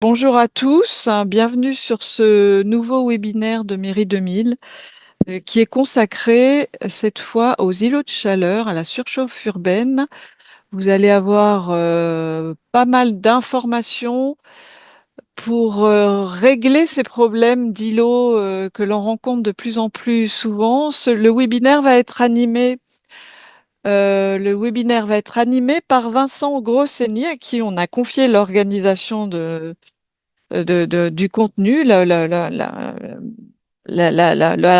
Bonjour à tous, bienvenue sur ce nouveau webinaire de Mairie 2000 qui est consacré cette fois aux îlots de chaleur, à la surchauffe urbaine. Vous allez avoir pas mal d'informations pour régler ces problèmes d'îlots que l'on rencontre de plus en plus souvent. Le webinaire va être animé. Le webinaire va être animé par Vincent Grosseigny, à qui on a confié l'organisation du contenu, la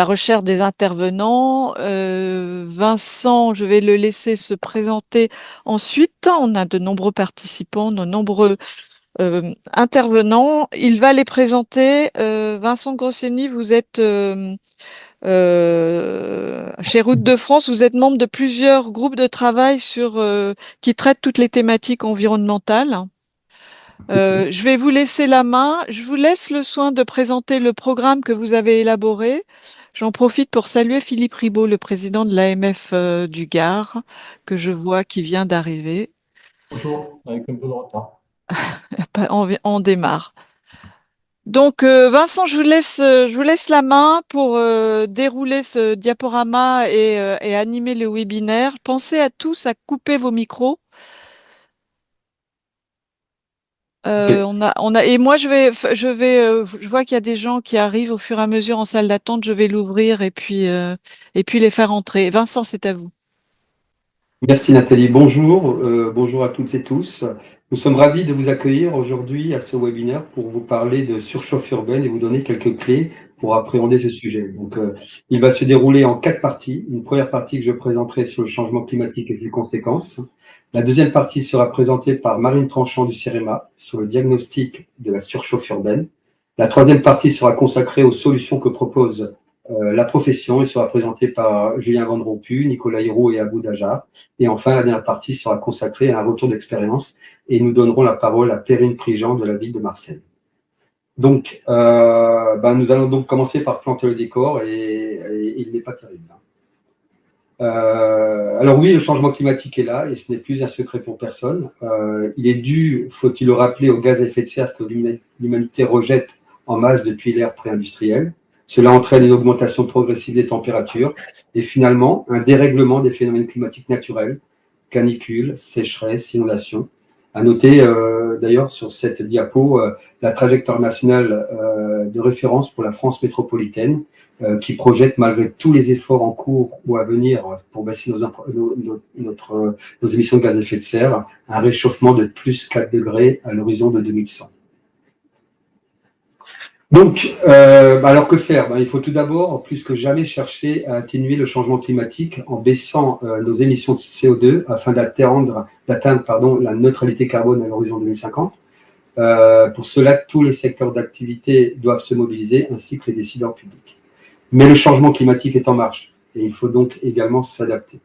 recherche des intervenants. Vincent, je vais le laisser se présenter ensuite. On a de nombreux participants, de nombreux intervenants. Il va les présenter. Vincent Grosseigny, vous êtes chez Route de France, vous êtes membre de plusieurs groupes de travail qui traitent toutes les thématiques environnementales. Je vais vous laisser la main. Je vous laisse le soin de présenter le programme que vous avez élaboré. J'en profite pour saluer Philippe Ribaud, le président de l'AMF du Gard, que je vois qui vient d'arriver. Bonjour, avec un peu de retard. On démarre. Donc, Vincent, je vous laisse la main pour dérouler ce diaporama et animer le webinaire. Pensez à tous à couper vos micros. Ok. Et moi, je vois qu'il y a des gens qui arrivent au fur et à mesure en salle d'attente. Je vais l'ouvrir et puis les faire entrer. Vincent, c'est à vous. Merci Nathalie. Bonjour, bonjour à toutes et tous. Nous sommes ravis de vous accueillir aujourd'hui à ce webinaire pour vous parler de surchauffe urbaine et vous donner quelques clés pour appréhender ce sujet. Donc, il va se dérouler en 4 parties. Une première partie que je présenterai sur le changement climatique et ses conséquences. La deuxième partie sera présentée par Marine Tranchant du CIREMA sur le diagnostic de la surchauffe urbaine. La troisième partie sera consacrée aux solutions que propose la profession et sera présentée par Julien Van Rompuy, Nicolas Hérault et Abou Dajar. Et enfin, la dernière partie sera consacrée à un retour d'expérience et nous donnerons la parole à Perrine Prigent de la ville de Marseille. Donc, nous allons donc commencer par planter le décor et il n'est pas terrible. Alors oui, le changement climatique est là et ce n'est plus un secret pour personne. Il est dû, faut-il le rappeler, aux gaz à effet de serre que l'humanité rejette en masse depuis l'ère pré-industrielle. Cela entraîne une augmentation progressive des températures et finalement un dérèglement des phénomènes climatiques naturels, canicules, sécheresse, inondations. À noter d'ailleurs sur cette diapo la trajectoire nationale de référence pour la France métropolitaine qui projette, malgré tous les efforts en cours ou à venir pour baisser nos émissions de gaz à effet de serre, un réchauffement de plus 4 degrés à l'horizon de 2100. Donc, alors que faire? Il faut tout d'abord, plus que jamais, chercher à atténuer le changement climatique en baissant nos émissions de CO2 afin d'atteindre la neutralité carbone à l'horizon 2050. Pour cela, tous les secteurs d'activité doivent se mobiliser, ainsi que les décideurs publics. Mais le changement climatique est en marche et il faut donc également s'adapter.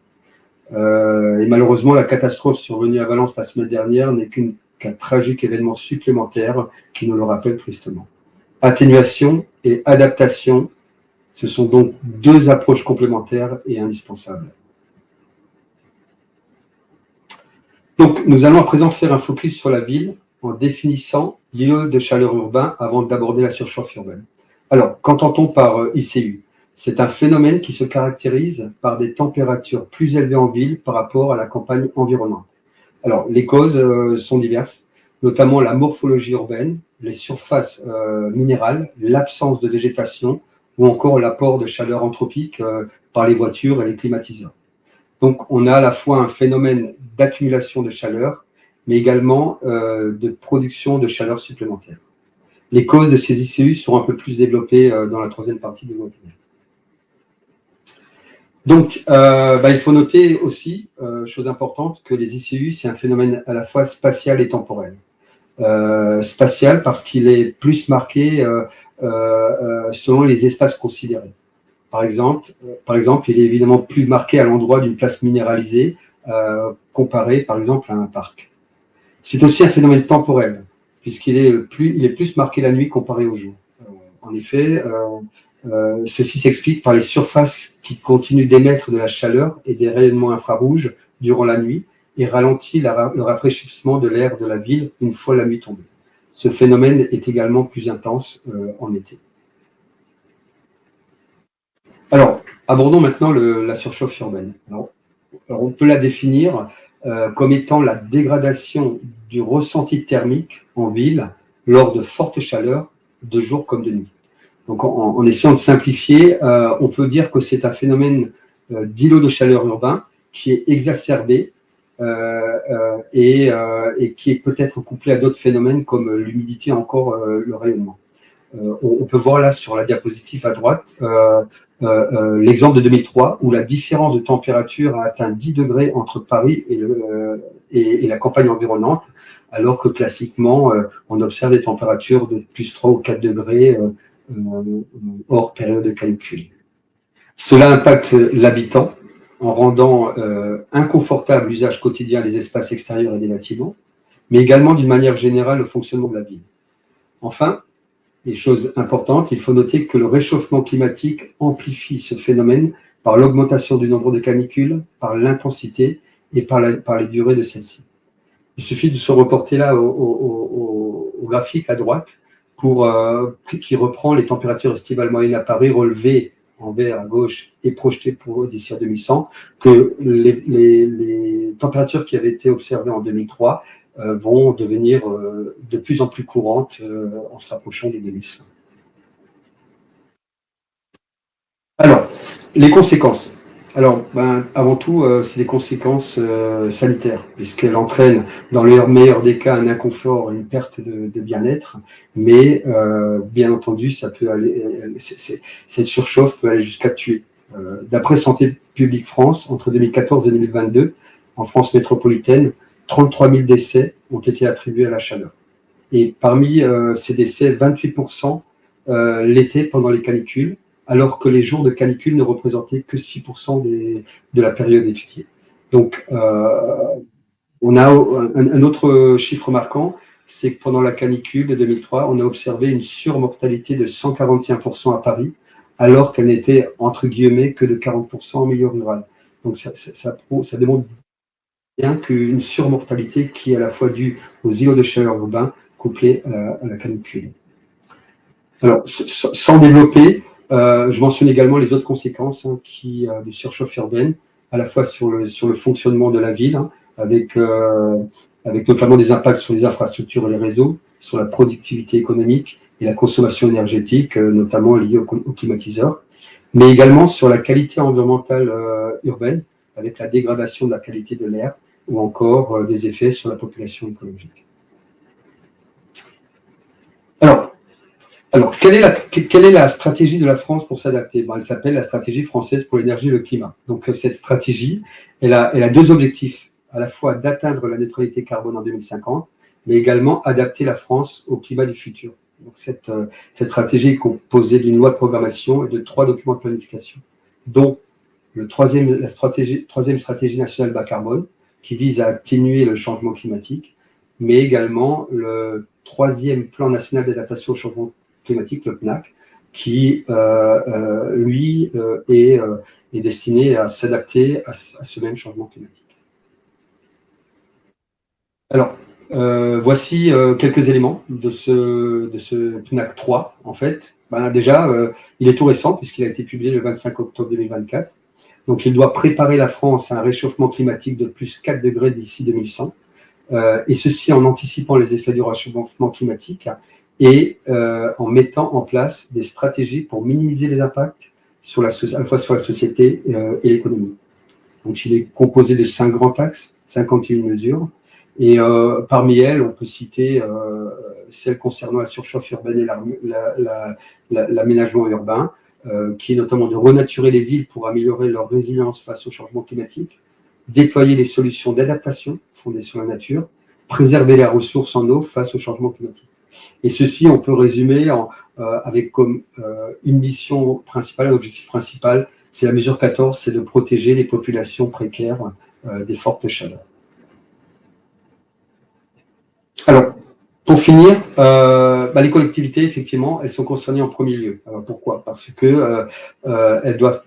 Et malheureusement, la catastrophe survenue à Valence la semaine dernière n'est qu'un tragique événement supplémentaire qui nous le rappelle tristement. Atténuation et adaptation, ce sont donc deux approches complémentaires et indispensables. Donc, nous allons à présent faire un focus sur la ville en définissant l'îlot de chaleur urbain avant d'aborder la surchauffe urbaine. Alors, qu'entend-on par ICU? C'est un phénomène qui se caractérise par des températures plus élevées en ville par rapport à la campagne environnante. Alors, les causes sont diverses, notamment la morphologie urbaine, les surfaces minérales, l'absence de végétation ou encore l'apport de chaleur anthropique par les voitures et les climatiseurs. Donc, on a à la fois un phénomène d'accumulation de chaleur, mais également de production de chaleur supplémentaire. Les causes de ces ICU seront un peu plus développées dans la troisième partie du webinaire. Donc, il faut noter aussi, chose importante, que les ICU, c'est un phénomène à la fois spatial et temporel. Spatial parce qu'il est plus marqué selon les espaces considérés. Par exemple, il est évidemment plus marqué à l'endroit d'une place minéralisée comparé, par exemple, à un parc. C'est aussi un phénomène temporel, puisqu'il est plus marqué la nuit comparé au jour. En effet, ceci s'explique par les surfaces qui continuent d'émettre de la chaleur et des rayonnements infrarouges durant la nuit et ralentit le rafraîchissement de l'air de la ville une fois la nuit tombée. ce phénomène est également plus intense en été. Alors, abordons maintenant la surchauffe urbaine. Alors, on peut la définir comme étant la dégradation du ressenti thermique en ville lors de fortes chaleurs, de jour comme de nuit. Donc, en essayant de simplifier, on peut dire que c'est un phénomène d'îlot de chaleur urbain qui est exacerbé et qui est peut-être couplé à d'autres phénomènes comme l'humidité, encore le rayonnement. On peut voir là sur la diapositive à droite l'exemple de 2003 où la différence de température a atteint 10 degrés entre Paris et la campagne environnante, alors que classiquement, on observe des températures de plus 3 ou 4 degrés hors période de canicule. Cela impacte l'habitant en rendant inconfortable l'usage quotidien des espaces extérieurs et des bâtiments, mais également d'une manière générale le fonctionnement de la ville. Enfin, et chose importante, il faut noter que le réchauffement climatique amplifie ce phénomène par l'augmentation du nombre de canicules, par l'intensité et par les durées de celles-ci. Il suffit de se reporter là au graphique à droite qui reprend les températures estivales moyennes à Paris relevées en vert à gauche et projetées d'ici à 2100, que les températures qui avaient été observées en 2003 vont devenir de plus en plus courantes en se rapprochant des 2100. Alors, les conséquences. Alors, avant tout, c'est des conséquences sanitaires, puisqu'elle entraîne, dans le meilleur des cas, un inconfort, une perte de bien-être, mais bien entendu, ça peut aller, cette surchauffe peut aller jusqu'à tuer. D'après Santé publique France, entre 2014 et 2022, en France métropolitaine, 33 000 décès ont été attribués à la chaleur. Et parmi ces décès, 28% l'été pendant les canicules, alors que les jours de canicule ne représentaient que 6% de la période étudiée. Donc, on a un autre chiffre marquant, c'est que pendant la canicule de 2003, on a observé une surmortalité de 141% à Paris, alors qu'elle n'était, entre guillemets, que de 40% en milieu rural. Donc, ça démontre bien qu'une surmortalité qui est à la fois due aux îlots de chaleur urbains couplés à la canicule. Alors, sans développer, je mentionne également les autres conséquences de surchauffe urbaine, à la fois sur le fonctionnement de la ville, avec notamment des impacts sur les infrastructures et les réseaux, sur la productivité économique et la consommation énergétique, notamment liée aux climatiseurs, mais également sur la qualité environnementale urbaine, avec la dégradation de la qualité de l'air, ou encore des effets sur la population écologique. Alors, quelle est la stratégie de la France pour s'adapter? Elle s'appelle la stratégie française pour l'énergie et le climat. Donc, cette stratégie, elle a deux objectifs, à la fois d'atteindre la neutralité carbone en 2050, mais également adapter la France au climat du futur. Donc, cette stratégie est composée d'une loi de programmation et de 3 documents de planification, dont la troisième stratégie nationale bas carbone, qui vise à atténuer le changement climatique, mais également le 3e plan national d'adaptation au changement climatique, le PNAC, qui, lui, est destiné à s'adapter à ce même changement climatique. Alors, voici quelques éléments de ce PNAC 3, en fait. Déjà, il est tout récent, puisqu'il a été publié le 25 octobre 2024. Donc, il doit préparer la France à un réchauffement climatique de plus 4 degrés d'ici 2100, et ceci en anticipant les effets du réchauffement climatique et en mettant en place des stratégies pour minimiser les impacts à la fois sur la société et l'économie. Donc, il est composé de 5 grands axes, 51 mesures, et parmi elles, on peut citer celles concernant la surchauffe urbaine et l'aménagement urbain, qui est notamment de renaturer les villes pour améliorer leur résilience face au changement climatique, déployer des solutions d'adaptation fondées sur la nature, préserver les ressources en eau face au changement climatique. Et ceci, on peut résumer avec comme une mission principale, un objectif principal, c'est la mesure 14, c'est de protéger les populations précaires des fortes chaleurs. Alors, pour finir, les collectivités, effectivement, elles sont concernées en premier lieu. Alors, pourquoi? Parce que elles doivent,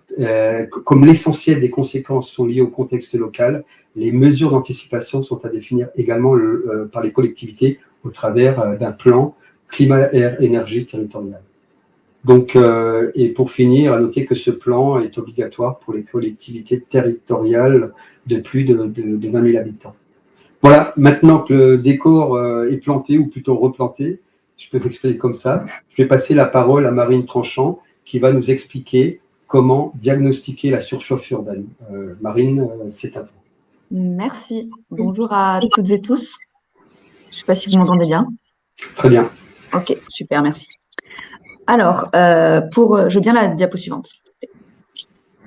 comme l'essentiel des conséquences sont liées au contexte local, les mesures d'anticipation sont à définir également par les collectivités au travers d'un plan climat, air, énergie territorial. Donc, et pour finir, à noter que ce plan est obligatoire pour les collectivités territoriales de plus de 20 000 habitants. Voilà, maintenant que le décor est planté, ou plutôt replanté, je peux m'exprimer comme ça, je vais passer la parole à Marine Tranchant, qui va nous expliquer comment diagnostiquer la surchauffe urbaine. Marine, c'est à vous. Merci. Bonjour à toutes et tous. Je ne sais pas si vous m'entendez bien. Très bien. Ok, super, merci. Alors, je veux bien la diapo suivante.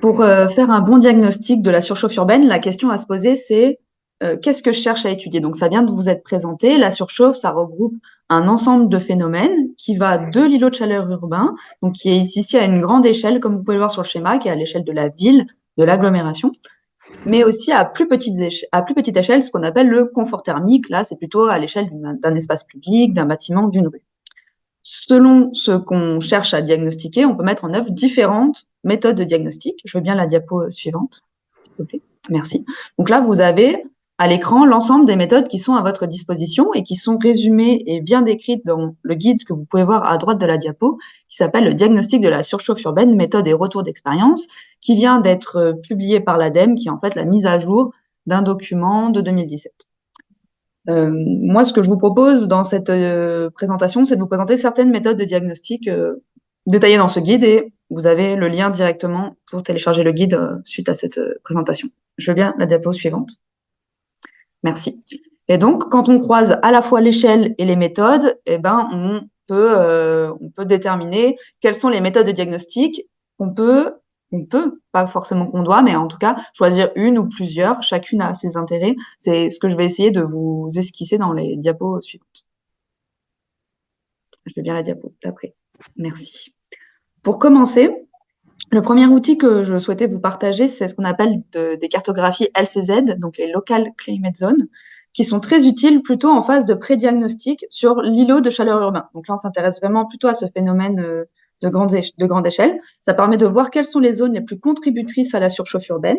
Pour faire un bon diagnostic de la surchauffe urbaine, la question à se poser, c'est qu'est-ce que je cherche à étudier? Donc, ça vient de vous être présenté. La surchauffe, ça regroupe un ensemble de phénomènes qui va de l'îlot de chaleur urbain, donc qui est ici à une grande échelle, comme vous pouvez le voir sur le schéma, qui est à l'échelle de la ville, de l'agglomération, mais aussi à plus petite échelle, ce qu'on appelle le confort thermique. Là, c'est plutôt à l'échelle d'un espace public, d'un bâtiment, d'une rue. Selon ce qu'on cherche à diagnostiquer, on peut mettre en œuvre différentes méthodes de diagnostic. Je veux bien la diapo suivante, s'il vous plaît. Merci. Donc là, vous avez à l'écran l'ensemble des méthodes qui sont à votre disposition et qui sont résumées et bien décrites dans le guide que vous pouvez voir à droite de la diapo, qui s'appelle le diagnostic de la surchauffe urbaine, méthode et retour d'expérience, qui vient d'être publié par l'ADEME, qui est en fait la mise à jour d'un document de 2017. Moi, ce que je vous propose dans cette présentation, c'est de vous présenter certaines méthodes de diagnostic détaillées dans ce guide, et vous avez le lien directement pour télécharger le guide suite à cette présentation. Je veux bien la diapo suivante. Merci. Et donc, quand on croise à la fois l'échelle et les méthodes, eh ben, on peut déterminer quelles sont les méthodes de diagnostic qu'on peut, pas forcément qu'on doit, mais en tout cas, choisir une ou plusieurs. Chacune a ses intérêts. C'est ce que je vais essayer de vous esquisser dans les diapos suivantes. Je fais bien la diapo d'après. Merci. Pour commencer, le premier outil que je souhaitais vous partager, c'est ce qu'on appelle des cartographies LCZ, donc les Local Climate Zones, qui sont très utiles plutôt en phase de pré-diagnostic sur l'îlot de chaleur urbain. Donc là, on s'intéresse vraiment plutôt à ce phénomène de grande échelle. Ça permet de voir quelles sont les zones les plus contributrices à la surchauffe urbaine.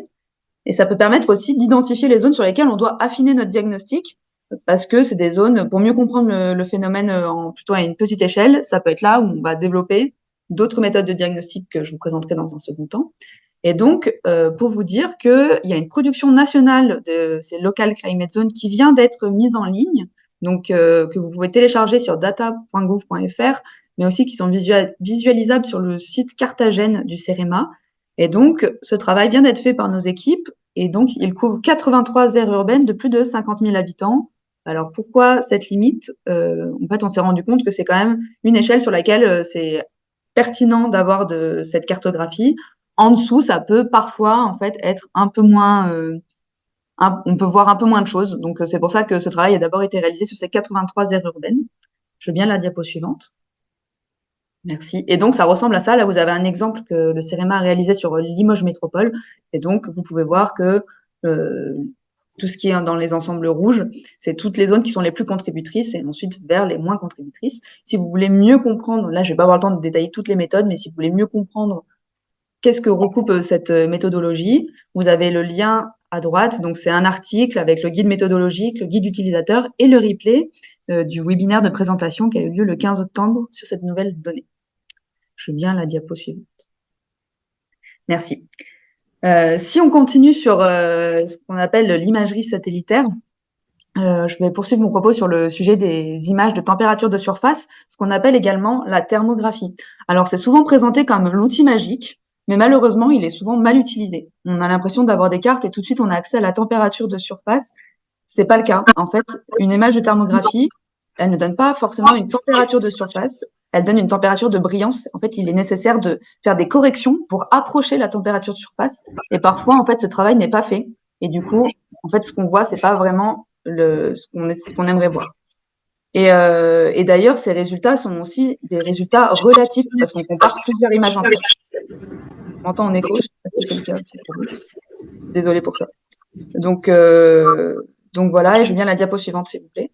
Et ça peut permettre aussi d'identifier les zones sur lesquelles on doit affiner notre diagnostic, parce que c'est des zones, pour mieux comprendre le phénomène plutôt à une petite échelle, ça peut être là où on va développer d'autres méthodes de diagnostic que je vous présenterai dans un second temps. Et donc, pour vous dire qu'il y a une production nationale de ces Local Climate Zones qui vient d'être mise en ligne, donc que vous pouvez télécharger sur data.gouv.fr, mais aussi qui sont visualisables sur le site Carthagène du CEREMA. Et donc, ce travail vient d'être fait par nos équipes, et donc il couvre 83 aires urbaines de plus de 50 000 habitants. Alors, pourquoi cette limite? En fait, on s'est rendu compte que c'est quand même une échelle sur laquelle c'est pertinent d'avoir de cette cartographie. En dessous, ça peut parfois en fait être un peu moins, on peut voir un peu moins de choses. Donc c'est pour ça que ce travail a d'abord été réalisé sur ces 83 aires urbaines. Je veux bien la diapo suivante. Merci. Et donc ça ressemble à ça. Là, vous avez un exemple que le CEREMA a réalisé sur Limoges Métropole. Et donc vous pouvez voir que tout ce qui est dans les ensembles rouges, c'est toutes les zones qui sont les plus contributrices et ensuite vers les moins contributrices. Si vous voulez mieux comprendre, là, je vais pas avoir le temps de détailler toutes les méthodes, mais si vous voulez mieux comprendre qu'est-ce que recoupe cette méthodologie, vous avez le lien à droite. Donc, c'est un article avec le guide méthodologique, le guide utilisateur et le replay du webinaire de présentation qui a eu lieu le 15 octobre sur cette nouvelle donnée. Je veux bien la diapo suivante. Merci. Si on continue sur ce qu'on appelle l'imagerie satellitaire, je vais poursuivre mon propos sur le sujet des images de température de surface, ce qu'on appelle également la thermographie. Alors, c'est souvent présenté comme l'outil magique, mais malheureusement, il est souvent mal utilisé. On a l'impression d'avoir des cartes et tout de suite, on a accès à la température de surface. C'est pas le cas. En fait, une image de thermographie, elle ne donne pas forcément une température de surface, elle donne une température de brillance. En fait, il est nécessaire de faire des corrections pour approcher la température de surface. Et parfois, en fait, ce travail n'est pas fait. Et du coup, en fait, ce qu'on voit, c'est pas vraiment ce qu'on aimerait voir. Et d'ailleurs, ces résultats sont aussi des résultats relatifs parce qu'on compare plusieurs images entre elles. On entend en écho, je sais pas si c'est le cas aussi pour vous. Désolée pour ça. Donc voilà, et je viens à la diapo suivante, s'il vous plaît.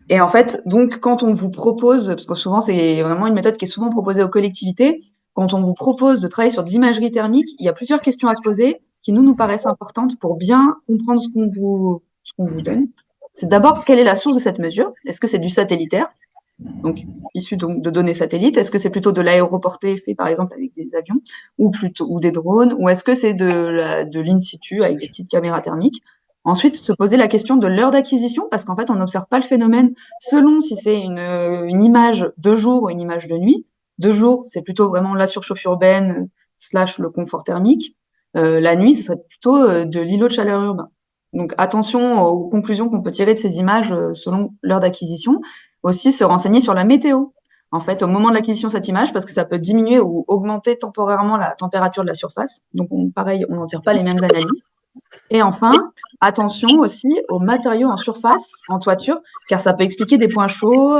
Et en fait, donc, quand on vous propose, parce que souvent, c'est vraiment une méthode qui est souvent proposée aux collectivités, quand on vous propose de travailler sur de l'imagerie thermique, il y a plusieurs questions à se poser qui nous paraissent importantes pour bien comprendre ce qu'on vous donne. c'est d'abord quelle est la source de cette mesure. Est-ce que c'est du satellitaire, donc issu donc de données satellites? Est-ce que c'est plutôt de l'aéroporté fait par exemple avec des avions, ou des drones, ou est-ce que c'est de l'in situ avec des petites caméras thermiques? Ensuite, se poser la question de l'heure d'acquisition, parce qu'en fait, on n'observe pas le phénomène selon si c'est une image de jour ou une image de nuit. De jour, c'est plutôt vraiment la surchauffe urbaine / le confort thermique. La nuit, ce serait plutôt de l'îlot de chaleur urbain. Donc attention aux conclusions qu'on peut tirer de ces images selon l'heure d'acquisition. Aussi se renseigner sur la météo. En fait, au moment de l'acquisition de cette image, parce que ça peut diminuer ou augmenter temporairement la température de la surface. Donc pareil, on n'en tire pas les mêmes analyses. Et enfin, attention aussi aux matériaux en surface, en toiture, car ça peut expliquer des points chauds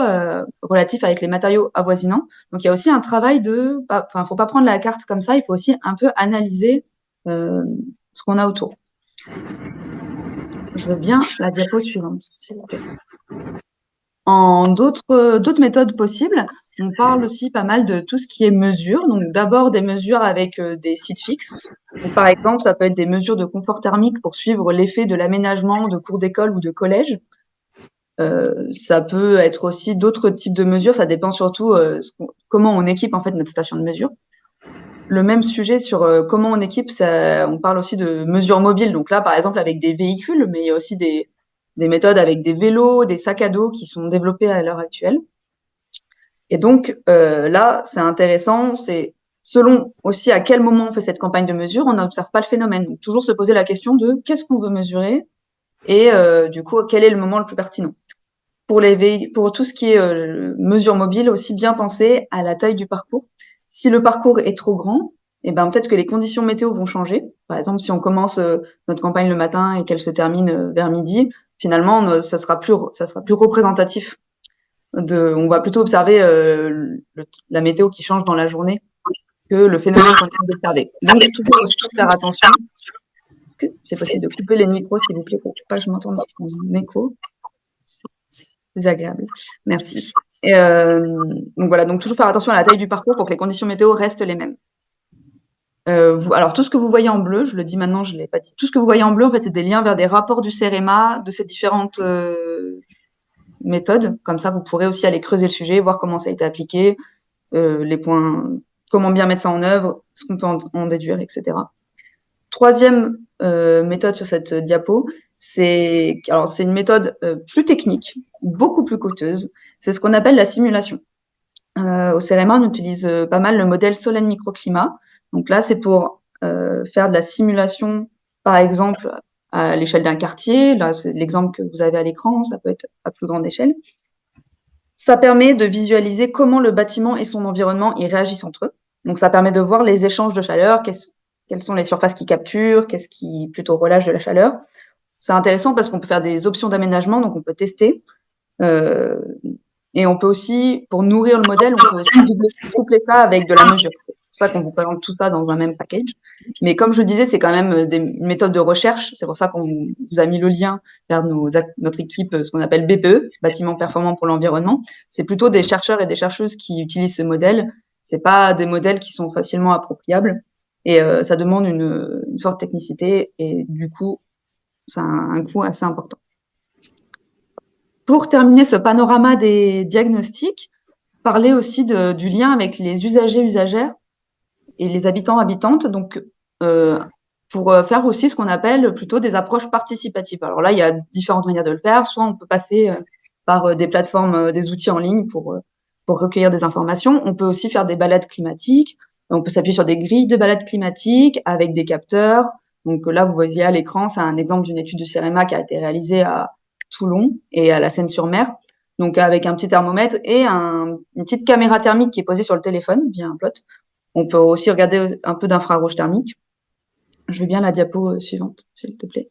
relatifs avec les matériaux avoisinants. Donc il y a aussi un travail faut pas prendre la carte comme ça, il faut aussi un peu analyser ce qu'on a autour. Je veux bien la diapo suivante, s'il vous plaît. En d'autres méthodes possibles, on parle aussi pas mal de tout ce qui est mesure. Donc d'abord des mesures avec des sites fixes. Donc, par exemple, ça peut être des mesures de confort thermique pour suivre l'effet de l'aménagement de cours d'école ou de collège. Ça peut être aussi d'autres types de mesures. Ça dépend surtout comment on équipe en fait notre station de mesure. Le même sujet sur comment on équipe, on parle aussi de mesures mobiles. Donc là, par exemple, avec des véhicules, mais il y a aussi des méthodes avec des vélos, des sacs à dos qui sont développés à l'heure actuelle. Et donc là, c'est intéressant, c'est selon aussi à quel moment on fait cette campagne de mesure, on n'observe pas le phénomène. Donc toujours se poser la question de qu'est-ce qu'on veut mesurer et du coup, quel est le moment le plus pertinent. Pour tout ce qui est mesure mobile, aussi bien penser à la taille du parcours. Si le parcours est trop grand, eh ben peut-être que les conditions météo vont changer. Par exemple, si on commence notre campagne le matin et qu'elle se termine vers midi, finalement, ça sera plus représentatif. On va plutôt observer la météo qui change dans la journée que le phénomène qu'on est en train d'observer. Donc, toujours aussi faire attention. Est-ce que c'est possible de couper les micros, s'il vous plaît, pour pas que je m'entende en écho? C'est désagréable. Merci. Donc voilà, donc toujours faire attention à la taille du parcours pour que les conditions météo restent les mêmes. Alors, tout ce que vous voyez en bleu, je le dis maintenant, je ne l'ai pas dit, tout ce que vous voyez en bleu, en fait, c'est des liens vers des rapports du CEREMA, de ces différentes méthodes. Comme ça, vous pourrez aussi aller creuser le sujet, voir comment ça a été appliqué, les points, comment bien mettre ça en œuvre, ce qu'on peut en déduire, etc. Troisième méthode sur cette diapo, c'est une méthode plus technique, beaucoup plus coûteuse. C'est ce qu'on appelle la simulation. Au CEREMA, on utilise pas mal le modèle Solène Microclimat. Donc là, c'est pour faire de la simulation, par exemple, à l'échelle d'un quartier. Là, c'est l'exemple que vous avez à l'écran, ça peut être à plus grande échelle. Ça permet de visualiser comment le bâtiment et son environnement y réagissent entre eux. Donc, ça permet de voir les échanges de chaleur, quelles sont les surfaces qui capturent, qu'est-ce qui plutôt relâche de la chaleur. C'est intéressant parce qu'on peut faire des options d'aménagement, donc on peut tester. Et on peut aussi, pour nourrir le modèle, on peut aussi coupler ça avec de la mesure. C'est pour ça qu'on vous présente tout ça dans un même package. Mais comme je disais, c'est quand même des méthodes de recherche. C'est pour ça qu'on vous a mis le lien vers notre équipe, ce qu'on appelle BPE, Bâtiment Performant pour l'Environnement. C'est plutôt des chercheurs et des chercheuses qui utilisent ce modèle. C'est pas des modèles qui sont facilement appropriables. Et ça demande une forte technicité et du coup, ça a un coût assez important. Pour terminer ce panorama des diagnostics, parler aussi du lien avec les usagers, usagères et les habitants, habitantes. Donc, pour faire aussi ce qu'on appelle plutôt des approches participatives. Alors là, il y a différentes manières de le faire. Soit on peut passer par des plateformes, des outils en ligne pour recueillir des informations. On peut aussi faire des balades climatiques. On peut s'appuyer sur des grilles de balades climatiques avec des capteurs. Donc là, vous voyez à l'écran, c'est un exemple d'une étude du CEREMA qui a été réalisée à Toulon et à la Seine-sur-Mer. Donc avec un petit thermomètre et une petite caméra thermique qui est posée sur le téléphone via un plot. On peut aussi regarder un peu d'infrarouge thermique. Je veux bien la diapo suivante, s'il te plaît.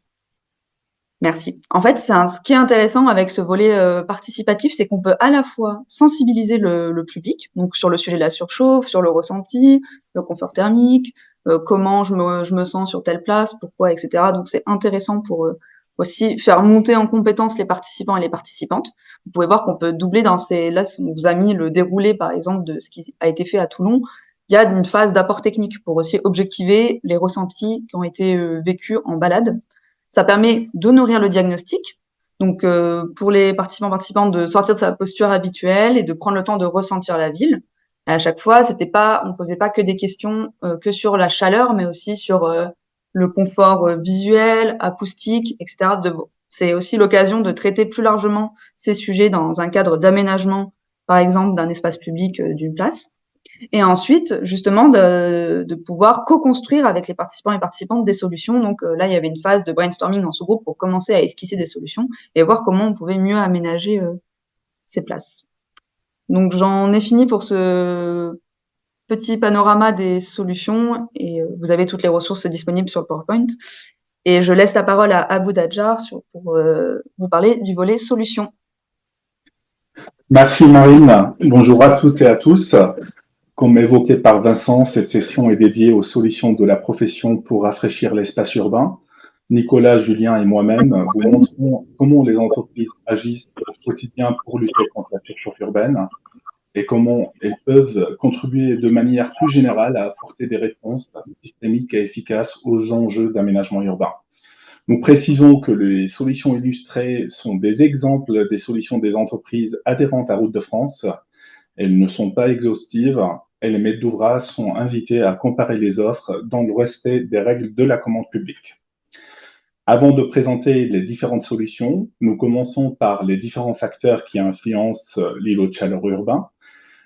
Merci. En fait, ce qui est intéressant avec ce volet participatif, c'est qu'on peut à la fois sensibiliser le public, donc sur le sujet de la surchauffe, sur le ressenti, le confort thermique, comment je me sens sur telle place, pourquoi, etc. Donc c'est intéressant pour aussi faire monter en compétence les participants et les participantes. Vous pouvez voir qu'on peut doubler là, on vous a mis le déroulé, par exemple, de ce qui a été fait à Toulon. Il y a une phase d'apport technique pour aussi objectiver les ressentis qui ont été vécus en balade. Ça permet de nourrir le diagnostic. Donc, pour les participantes de sortir de sa posture habituelle et de prendre le temps de ressentir la ville. Et à chaque fois, on posait pas que des questions que sur la chaleur, mais aussi sur le confort visuel, acoustique, etc. C'est aussi l'occasion de traiter plus largement ces sujets dans un cadre d'aménagement, par exemple, d'un espace public, d'une place. Et ensuite, justement, de pouvoir co-construire avec les participants et participantes des solutions. Donc là, il y avait une phase de brainstorming dans ce groupe pour commencer à esquisser des solutions et voir comment on pouvait mieux aménager ces places. Donc j'en ai fini pour ce petit panorama des solutions et vous avez toutes les ressources disponibles sur le PowerPoint. Et je laisse la parole à Abou Dadjar pour vous parler du volet solutions. Merci Marine. Bonjour à toutes et à tous. Comme évoqué par Vincent, cette session est dédiée aux solutions de la profession pour rafraîchir l'espace urbain. Nicolas, Julien et moi-même vous montrons comment les entreprises agissent au quotidien pour lutter contre la surchauffe urbaine et comment elles peuvent contribuer de manière plus générale à apporter des réponses systémiques et efficaces aux enjeux d'aménagement urbain. Nous précisons que les solutions illustrées sont des exemples des solutions des entreprises adhérentes à Route de France. Elles ne sont pas exhaustives et les maîtres d'ouvrage sont invités à comparer les offres dans le respect des règles de la commande publique. Avant de présenter les différentes solutions, nous commençons par les différents facteurs qui influencent l'îlot de chaleur urbain.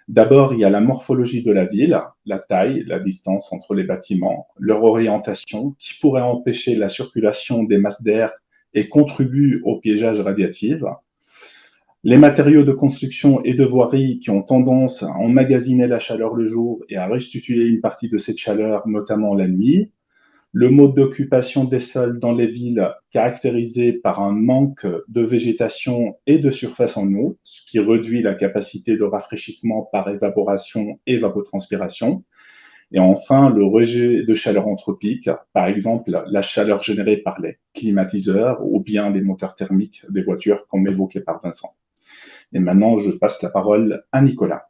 D'abord, il y a la morphologie de la ville, la taille, la distance entre les bâtiments, leur orientation, qui pourrait empêcher la circulation des masses d'air et contribue au piégeage radiatif. Les matériaux de construction et de voirie qui ont tendance à emmagasiner la chaleur le jour et à restituer une partie de cette chaleur, notamment la nuit. Le mode d'occupation des sols dans les villes caractérisé par un manque de végétation et de surface en eau, ce qui réduit la capacité de rafraîchissement par évaporation et évapotranspiration. Et enfin, le rejet de chaleur anthropique, par exemple la chaleur générée par les climatiseurs ou bien les moteurs thermiques des voitures, comme évoqué par Vincent. Et maintenant, je passe la parole à Nicolas.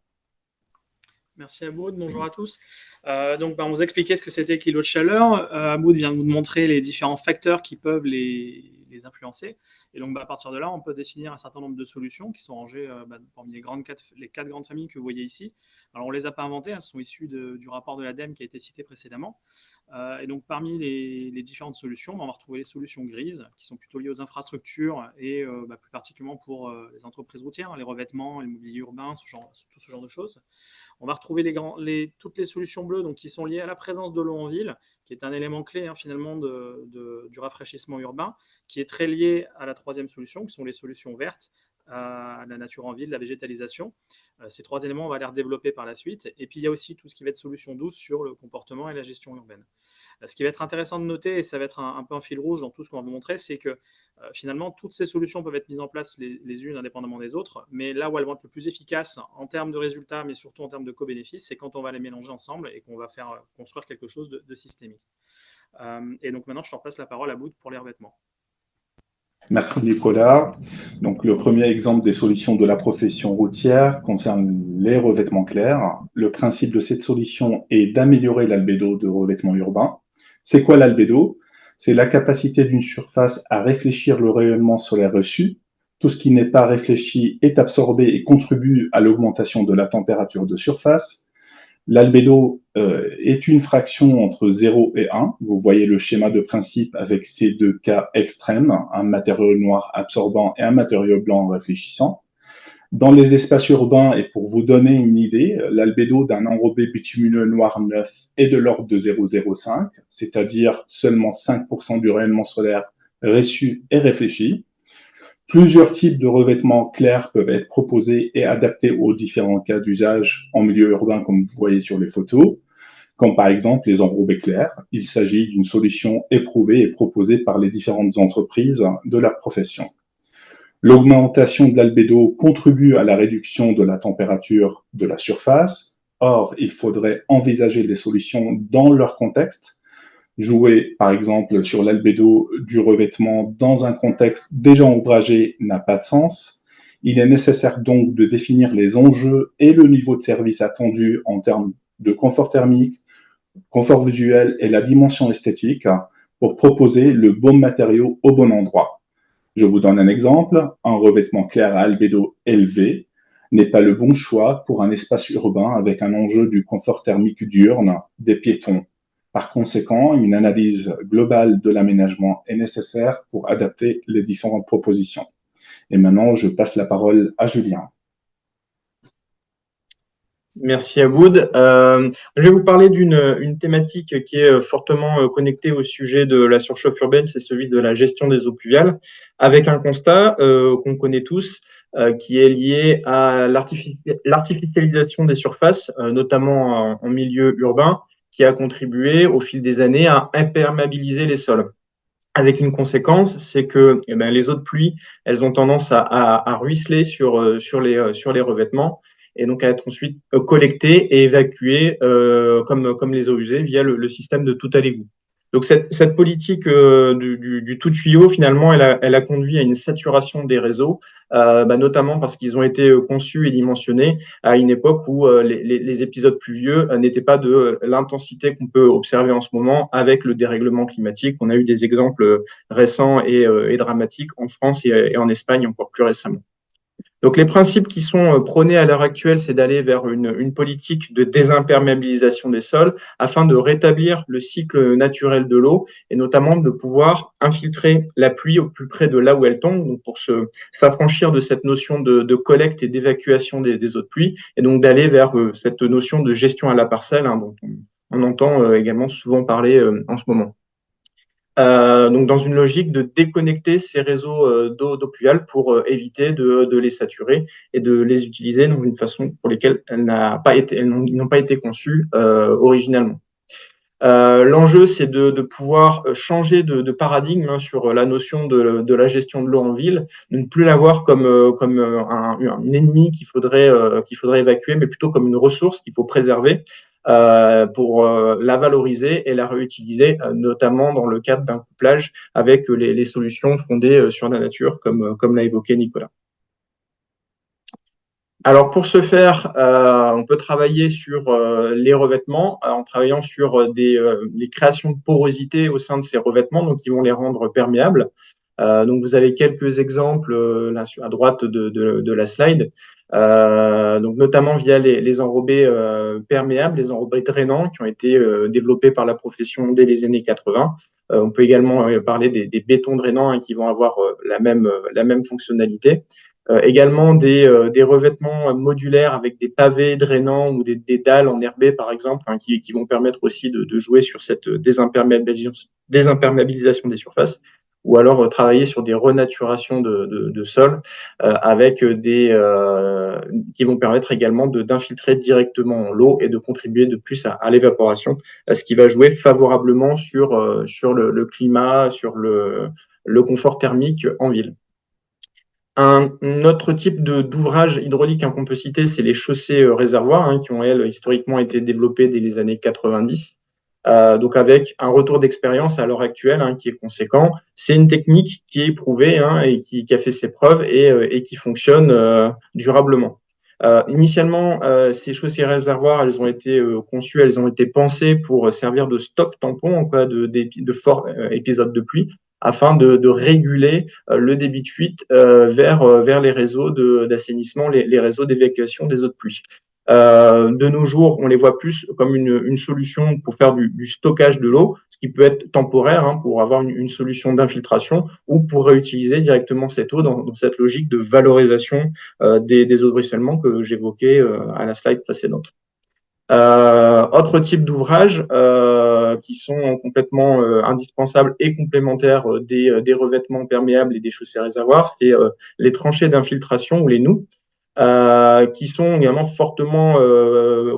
Merci Aboud, bonjour à tous. On vous expliquait ce que c'était que l'îlot de chaleur. Aboud vient de vous montrer les différents facteurs qui peuvent les influencer. Et donc à partir de là, on peut définir un certain nombre de solutions qui sont rangées parmi les quatre grandes familles que vous voyez ici. Alors on ne les a pas inventées, elles sont issues du rapport de l'ADEME qui a été cité précédemment. Et donc parmi les différentes solutions, on va retrouver les solutions grises qui sont plutôt liées aux infrastructures et plus particulièrement pour les entreprises routières, les revêtements, le mobilier urbain, tout ce genre de choses. On va retrouver toutes les solutions bleues donc, qui sont liées à la présence de l'eau en ville, qui est un élément clé finalement du rafraîchissement urbain, qui est très lié à la troisième solution, qui sont les solutions vertes, à la nature en ville, la végétalisation. Ces trois éléments, on va les redévelopper par la suite. Et puis, il y a aussi tout ce qui va être solution douce sur le comportement et la gestion urbaine. Ce qui va être intéressant de noter, et ça va être un peu un fil rouge dans tout ce qu'on va vous montrer, c'est que finalement, toutes ces solutions peuvent être mises en place les unes indépendamment des autres, mais là où elles vont être le plus efficaces en termes de résultats, mais surtout en termes de co-bénéfices, c'est quand on va les mélanger ensemble et qu'on va faire construire quelque chose de systémique. Et donc maintenant, je te repasse la parole à Boud pour les revêtements. Merci Nicolas. Donc le premier exemple des solutions de la profession routière concerne les revêtements clairs. Le principe de cette solution est d'améliorer l'albédo de revêtement urbain. C'est quoi l'albédo? C'est la capacité d'une surface à réfléchir le rayonnement solaire reçu. Tout ce qui n'est pas réfléchi est absorbé et contribue à l'augmentation de la température de surface. L'albédo est une fraction entre 0 et 1. Vous voyez le schéma de principe avec ces deux cas extrêmes, un matériau noir absorbant et un matériau blanc réfléchissant. Dans les espaces urbains, et pour vous donner une idée, l'albédo d'un enrobé bitumineux noir neuf est de l'ordre de 0,05, c'est-à-dire seulement 5% du rayonnement solaire reçu et réfléchi. Plusieurs types de revêtements clairs peuvent être proposés et adaptés aux différents cas d'usage en milieu urbain, comme vous voyez sur les photos, comme par exemple les enrobés clairs. Il s'agit d'une solution éprouvée et proposée par les différentes entreprises de la profession. L'augmentation de l'albédo contribue à la réduction de la température de la surface. Or, il faudrait envisager les solutions dans leur contexte. Jouer, par exemple, sur l'albédo du revêtement dans un contexte déjà ombragé n'a pas de sens. Il est nécessaire donc de définir les enjeux et le niveau de service attendu en termes de confort thermique, confort visuel et la dimension esthétique pour proposer le bon matériau au bon endroit. Je vous donne un exemple. Un revêtement clair à albédo élevé n'est pas le bon choix pour un espace urbain avec un enjeu du confort thermique diurne des piétons. Par conséquent, une analyse globale de l'aménagement est nécessaire pour adapter les différentes propositions. Et maintenant, je passe la parole à Julien. Merci Aboud. Je vais vous parler d'une thématique qui est fortement connectée au sujet de la surchauffe urbaine, c'est celui de la gestion des eaux pluviales, avec un constat qu'on connaît tous, qui est lié à l'artificialisation des surfaces, notamment en milieu urbain, qui a contribué au fil des années à imperméabiliser les sols. Avec une conséquence, c'est que les eaux de pluie, elles ont tendance à ruisseler sur les revêtements et donc à être ensuite collectées et évacuées comme les eaux usées via le système de tout à l'égout. Donc cette politique du tout tuyau, finalement, elle a conduit à une saturation des réseaux, notamment parce qu'ils ont été conçus et dimensionnés à une époque où les épisodes pluvieux n'étaient pas de l'intensité qu'on peut observer en ce moment avec le dérèglement climatique. On a eu des exemples récents et dramatiques en France et en Espagne encore plus récemment. Donc, les principes qui sont prônés à l'heure actuelle, c'est d'aller vers une politique de désimperméabilisation des sols afin de rétablir le cycle naturel de l'eau et notamment de pouvoir infiltrer la pluie au plus près de là où elle tombe, donc pour s'affranchir de cette notion de collecte et d'évacuation des eaux de pluie et donc d'aller vers cette notion de gestion à la parcelle dont on entend également souvent parler en ce moment. Donc dans une logique de déconnecter ces réseaux d'eau pluviale pour éviter de les saturer et de les utiliser dans une façon pour lesquelles elles n'ont pas été conçues originellement. L'enjeu, c'est de pouvoir changer de paradigme sur la notion de la gestion de l'eau en ville, de ne plus la voir comme un ennemi qu'il faudrait évacuer, mais plutôt comme une ressource qu'il faut préserver pour la valoriser et la réutiliser, notamment dans le cadre d'un couplage avec les solutions fondées sur la nature, comme l'a évoqué Nicolas. Alors pour ce faire, on peut travailler sur les revêtements en travaillant sur des créations de porosité au sein de ces revêtements, donc qui vont les rendre perméables. Donc vous avez quelques exemples là à droite de la slide, donc notamment via les enrobés perméables, les enrobés drainants qui ont été développés par la profession dès les années 80. On peut également parler des bétons drainants qui vont avoir la même fonctionnalité. Également des revêtements modulaires avec des pavés drainants ou des dalles enherbées, par exemple, qui vont permettre aussi de jouer sur cette désimperméabilisation des surfaces, ou alors travailler sur des renaturations de sol avec qui vont permettre également d'infiltrer directement l'eau et de contribuer de plus à l'évaporation, ce qui va jouer favorablement sur le climat, sur le confort thermique en ville. Un autre type d'ouvrage hydraulique qu'on peut citer, c'est les chaussées réservoirs, qui ont, elles, historiquement été développées dès les années 90. Donc avec un retour d'expérience à l'heure actuelle qui est conséquent. C'est une technique qui est éprouvée et qui a fait ses preuves et qui fonctionne durablement. Initialement, ces chaussées réservoirs, elles ont été conçues, elles ont été pensées pour servir de stock tampon en cas de forts épisodes de pluie, afin de réguler le débit de fuite vers les réseaux d'assainissement, les réseaux d'évacuation des eaux de pluie. De nos jours, on les voit plus comme une solution pour faire du stockage de l'eau, ce qui peut être temporaire pour avoir une solution d'infiltration ou pour réutiliser directement cette eau dans cette logique de valorisation des eaux de ruissellement que j'évoquais à la slide précédente. Autre type d'ouvrages qui sont complètement indispensables et complémentaires des revêtements perméables et des chaussées réservoirs, c'est les tranchées d'infiltration ou les noues, qui sont également fortement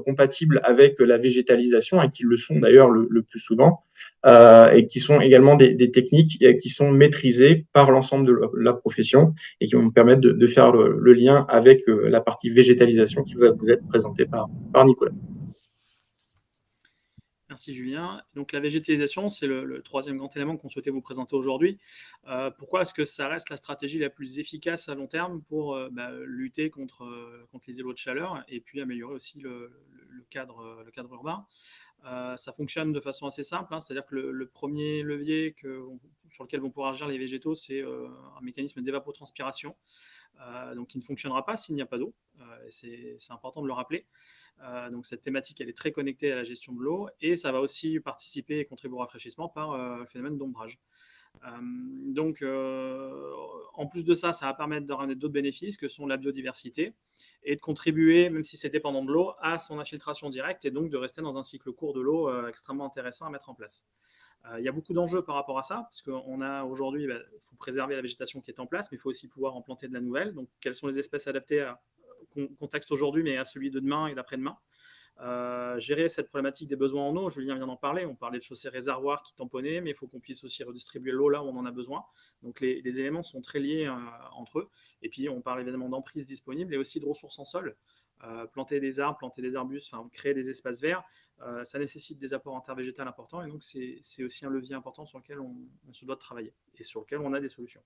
compatibles avec la végétalisation et qui le sont d'ailleurs le plus souvent, et qui sont également des techniques qui sont maîtrisées par l'ensemble de la profession et qui vont nous permettre de faire le lien avec la partie végétalisation qui va vous être présentée par Nicolas. Merci Julien. Donc la végétalisation, c'est le troisième grand élément qu'on souhaitait vous présenter aujourd'hui. Pourquoi est-ce que ça reste la stratégie la plus efficace à long terme pour lutter contre les îlots de chaleur et puis améliorer aussi le cadre urbain? Ça fonctionne de façon assez simple, hein, c'est-à-dire que le premier levier sur lequel vont pouvoir agir les végétaux, c'est un mécanisme d'évapotranspiration, donc qui ne fonctionnera pas s'il n'y a pas d'eau. C'est important de le rappeler. Donc cette thématique, elle est très connectée à la gestion de l'eau et ça va aussi participer et contribuer au rafraîchissement par le phénomène d'ombrage. Donc, en plus de ça, ça va permettre de ramener d'autres bénéfices que sont la biodiversité et de contribuer, même si c'est dépendant de l'eau, à son infiltration directe et donc de rester dans un cycle court de l'eau extrêmement intéressant à mettre en place. Il y a beaucoup d'enjeux par rapport à ça, parce qu'on a aujourd'hui, il faut préserver la végétation qui est en place, mais il faut aussi pouvoir en planter de la nouvelle. Donc, quelles sont les espèces adaptées au contexte aujourd'hui, mais à celui de demain et d'après-demain. Gérer cette problématique des besoins en eau, Julien vient d'en parler, on parlait de chaussées réservoirs qui tamponnaient, mais il faut qu'on puisse aussi redistribuer l'eau là où on en a besoin. Donc les éléments sont très liés entre eux. Et puis on parle évidemment d'emprise disponible et aussi de ressources en sol. Planter des arbres, planter des arbustes, créer des espaces verts, ça nécessite des apports en terre végétale importants et donc c'est aussi un levier important sur lequel on se doit de travailler et sur lequel on a des solutions.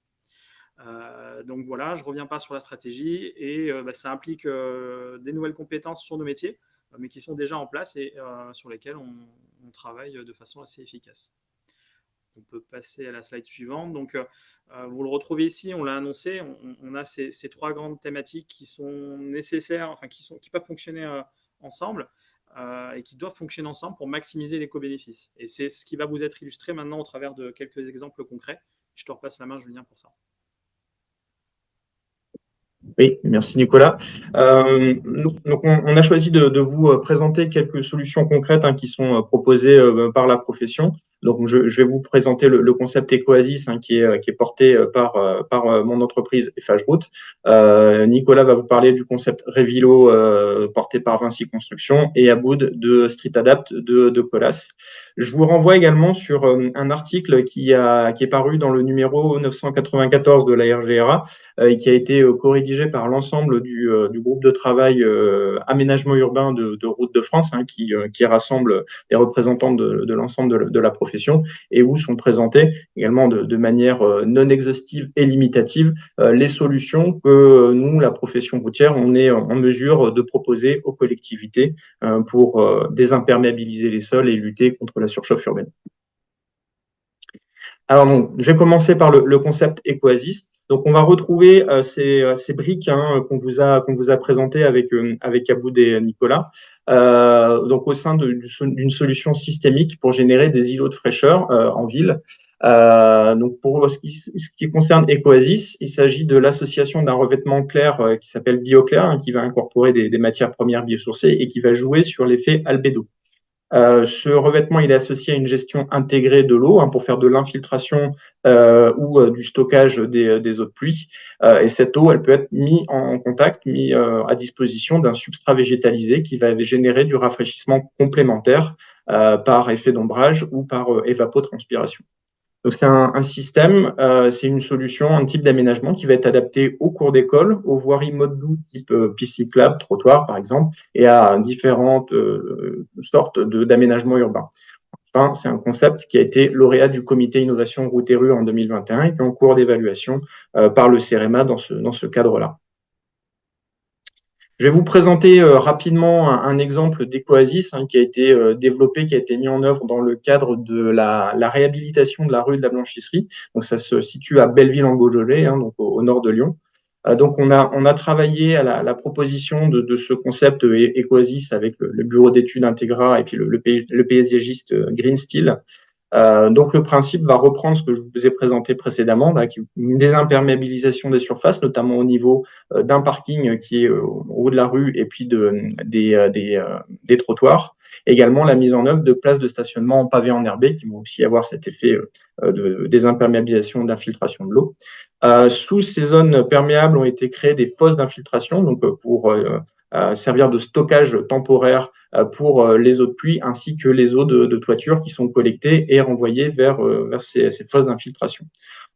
Donc voilà, je ne reviens pas sur la stratégie et ça implique des nouvelles compétences sur nos métiers, mais qui sont déjà en place et sur lesquels on travaille de façon assez efficace. On peut passer à la slide suivante. Donc, vous le retrouvez ici, on l'a annoncé, on a ces trois grandes thématiques qui sont nécessaires, enfin qui peuvent fonctionner ensemble et qui doivent fonctionner ensemble pour maximiser l'éco-bénéfice. Et c'est ce qui va vous être illustré maintenant au travers de quelques exemples concrets. Je te repasse la main, Julien, pour ça. Oui, merci Nicolas. Donc on a choisi de vous présenter quelques solutions concrètes qui sont proposées par la profession. Donc je vais vous présenter le concept Ecoasis qui est porté par mon entreprise Eiffage Route. Nicolas va vous parler du concept Revilo porté par Vinci Construction et Aboud de Street Adapt de Colas. Je vous renvoie également sur un article qui est paru dans le numéro 994 de la RGRA et qui a été co-rédigé par l'ensemble du groupe de travail aménagement urbain de Route de France, qui rassemble des représentants de l'ensemble de la profession et où sont présentées également de manière non exhaustive et limitative les solutions que nous, la profession routière, on est en mesure de proposer aux collectivités pour désimperméabiliser les sols et lutter contre la surchauffe urbaine. Alors, donc, je vais commencer par le concept Ecoasis. Donc, on va retrouver ces briques qu'on vous a présentées avec Aboud et Nicolas, donc au sein d'une solution systémique pour générer des îlots de fraîcheur en ville. Donc, pour ce qui concerne Ecoasis, il s'agit de l'association d'un revêtement clair qui s'appelle BioClair, qui va incorporer des matières premières biosourcées et qui va jouer sur l'effet albédo. Ce revêtement, il est associé à une gestion intégrée de l'eau pour faire de l'infiltration ou du stockage des eaux de pluie. Et cette eau, elle peut être mise en contact, mise à disposition d'un substrat végétalisé qui va générer du rafraîchissement complémentaire par effet d'ombrage ou par évapotranspiration. Donc, c'est un système, c'est une solution, un type d'aménagement qui va être adapté aux cours d'école, aux voiries mode doux type piste cyclable, trottoir par exemple, et à différentes sortes d'aménagements urbains. Enfin, c'est un concept qui a été lauréat du comité Innovation Route et Rue en 2021 et qui est en cours d'évaluation par le CEREMA dans ce cadre-là. Je vais vous présenter rapidement un exemple d'Ecoasis qui a été développé, qui a été mis en œuvre dans le cadre de la réhabilitation de la rue de la Blanchisserie. Donc, ça se situe à Belleville-en-Beaujolais, donc au nord de Lyon. Donc, on a travaillé à la proposition de ce concept Ecoasis avec le bureau d'études Integra et puis le paysagiste Green Steel. Donc, le principe va reprendre ce que je vous ai présenté précédemment, une désimperméabilisation des surfaces, notamment au niveau d'un parking qui est au haut de la rue et puis des trottoirs. Également, la mise en œuvre de places de stationnement en pavé enherbé qui vont aussi avoir cet effet de désimperméabilisation, d'infiltration de l'eau. Sous ces zones perméables ont été créées des fosses d'infiltration, donc pour servir de stockage temporaire pour les eaux de pluie ainsi que les eaux de toiture qui sont collectées et renvoyées vers ces fosses d'infiltration.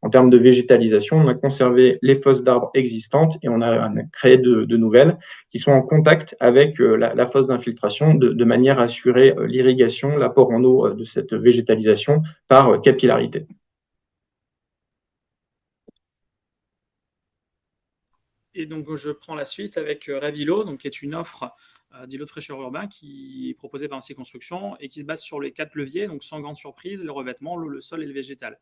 En termes de végétalisation, on a conservé les fosses d'arbres existantes et on a créé de nouvelles qui sont en contact avec la fosse d'infiltration de manière à assurer l'irrigation, l'apport en eau de cette végétalisation par capillarité. Et donc, je prends la suite avec Revilo, qui est une offre d'îlots de fraîcheur urbains qui est proposé par ces constructions et qui se base sur les 4 leviers, donc sans grande surprise, le revêtement, l'eau, le sol et le végétal,